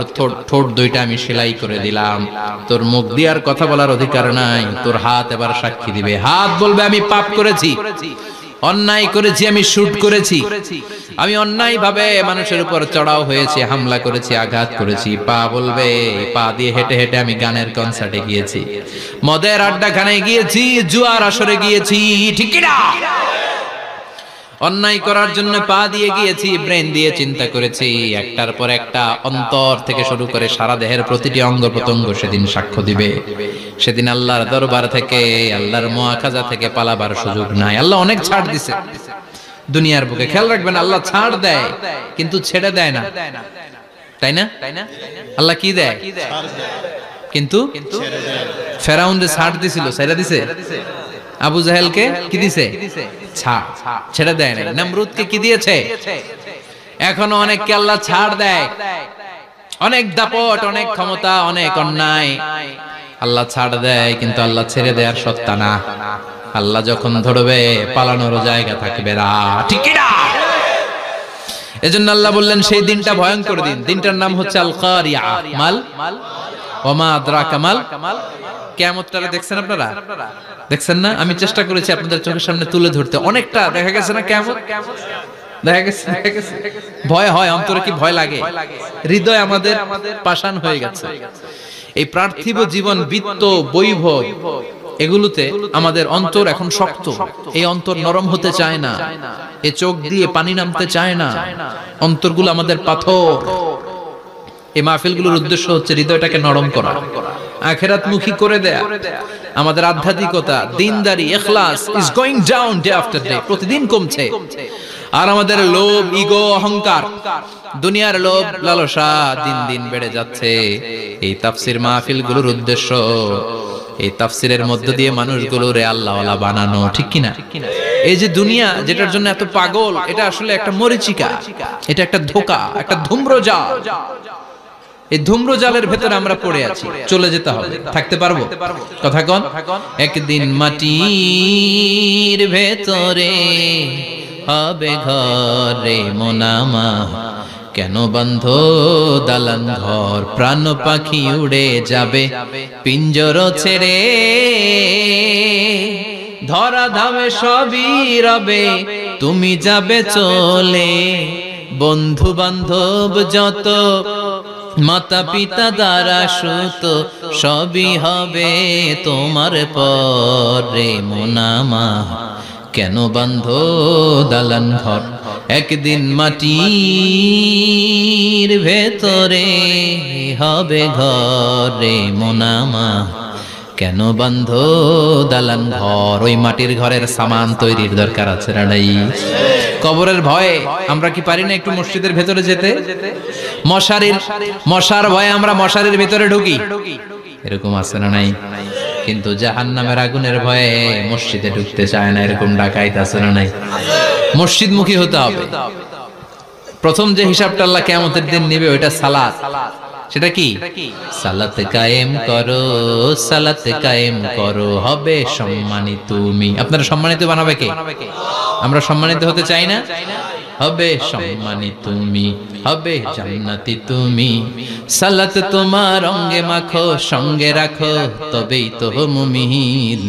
ঠোঁট দুইটা আমি সেলাই করে দিলাম, তোর মুখ দিয়ে আর কথা বলার অধিকার নাই, তোর হাত এবার সাক্ষী দিবে। হাত বলবে আমি পাপ করেছি, অন্যায় করেছি, আমি শুট করেছি, আমি অন্যায় ভাবে মানুষের উপর চড়াও হয়েছি, হামলা করেছি, আঘাত করেছি। পা বলবে পা দিয়ে হেঁটে হেঁটে আমি গানের কনসার্টে গিয়েছি, মদের আড্ডাখানায় গিয়েছি, জুয়ার আসরে গিয়েছি, ঠিক না? অন্যায় করার জন্য পা দিয়ে গিয়েছি, ব্রেন দিয়ে চিন্তা করেছি। একটার পর একটা অন্তর থেকে শুরু করে সারা দেহের প্রতিটি অঙ্গ প্রত্যঙ্গ সেদিন সাক্ষ্য দিবে। সেদিন আল্লাহর দরবার থেকে, আল্লাহর মুআখাজা থেকে পালাবার সুযোগ নাই। আল্লাহ অনেক ছাড় দিছে দুনিয়ার বুকে। খেয়াল রাখবেন, আল্লাহ ছাড় দেয় কিন্তু ছেড়ে দেয় না, তাই না? আল্লাহ কি দেয় কিন্তু ফেরাউনরে ছাড় দিছিল, ছেড়ে দিছে। আবু জাহেলকে কি দিছে? ছাড়, ছেড়ে দেয় না। নমরুদকে কি দিয়েছে? এখনো অনেককে আল্লাহ ছাড় দেয়। অনেক দাপট, অনেক ক্ষমতা, অনেক অন্যায় আল্লাহ ছাড় দেয়, কিন্তু আল্লাহ ছেড়ে দেওয়ার সত্তা না। আল্লাহ যখন ধরবে পালানোর জায়গা থাকবে না, ঠিক না? এজন্য আল্লাহ বললেন সেই দিনটা ভয়ঙ্কর দিন। দিনটার নাম হচ্ছে আল কারিয়া। মাল ওমা আদরাকা মাল। কিয়ামতটা দেখছেন আপনারা? দেখছেন না? আমি চেষ্টা করেছি আপনাদের চোখের সামনে তুলে ধরতে। অনেকটা দেখা গেছে না কিয়ামত? দেখা গেছে। ভয় হয়, অন্তরে কি ভয় লাগে? হৃদয় আমাদের পাষাণ হয়ে গেছে। এই পার্থিব জীবন, বিত্ত, বৈভব, এগুলোতে আমাদের অন্তর এখন শক্ত। এই অন্তর নরম হতে চায় না, এই চোখ দিয়ে পানি নামতে চায় না, অন্তরগুলো আমাদের পাথর। এই মাহফিলগুলোর উদ্দেশ্য হচ্ছে হৃদয়টাকে নরম করা, আখিরাতমুখী করে দেয়া। আমাদের আধ্যাত্মিকতা, দিনদারি, ইখলাস is going down day after day, প্রতিদিন কমছে। আর আমাদের লোভ, ইগো, অহংকার, দুনিয়ার লোভ, লালসা দিন দিন বেড়ে যাচ্ছে। এই তাফসীর মাহফিলগুলোর উদ্দেশ্য এই তাফসীরের মধ্য দিয়ে মানুষগুলোরে আল্লাহওয়ালা বানানো, ঠিক কিনা? এই যে দুনিয়া যেটার জন্য এত পাগল, এটা আসলে একটা মরিচিকা, এটা একটা ধোঁকা, একটা ধূম্রজাল। এই ধূম্রজালের ভেতরে আমরা পড়ে আছি, চলে যেতে হবে। থাকতে পারবো? কথা কন। একদিন মাটির ভেতরে হবে ঘরে মোনামা, কেন বন্ধ দালান ঘর, প্রাণ পাখি উড়ে যাবে পিঞ্জর ছেড়ে, ধরা ধামে সবই রবে তুমি যাবে চলে, বন্ধু বান্ধব যত, মাতা পিতা দ্বারা সুত, সবই হবে তোমার পরে মোনামা, কেন বন্ধ দালান ঘর, একদিন মাটির ভেতরে হবে ঘরে মোনামা, কেন বন্ধ দালান ঘর। ওই মাটির ঘরের সামান তৈরির দরকার আছে না নাই? কবরের ভয়ে আমরা কি পারি না একটু মসজিদের ভেতরে যেতে? মশার ভয়ে আমরা মশারির ভেতরে ঢুকি, এরকম আছে না নাই? কিন্তু জাহান্নামের আগুনের ভয়ে মসজিদে ঢুকতে চায় না, এরকম ডাকাইত আছে না নাই? মসজিদমুখী হতে হবে। প্রথম যে হিসাবটা আল্লাহ কিয়ামতের দিন নেবে ওইটা সালাত। সেটা কি? সালাত কায়েম করো, সালাত কায়েম করো, হবে সম্মানিত তুমি। আপনারা সম্মানিত বানাবে কে? আমরা সম্মানিত হতে চাই না? হবে সম্মানিত তুমি, হবে জান্নাতি তুমি, সালাত তোমার অঙ্গে মাখো, সঙ্গে রাখো, তবেই তো মুমিন।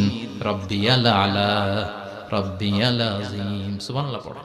রব্বিয়াল আলা, রব্বিয়াল আযীম। সুবহানাল্লাহ পড়ো।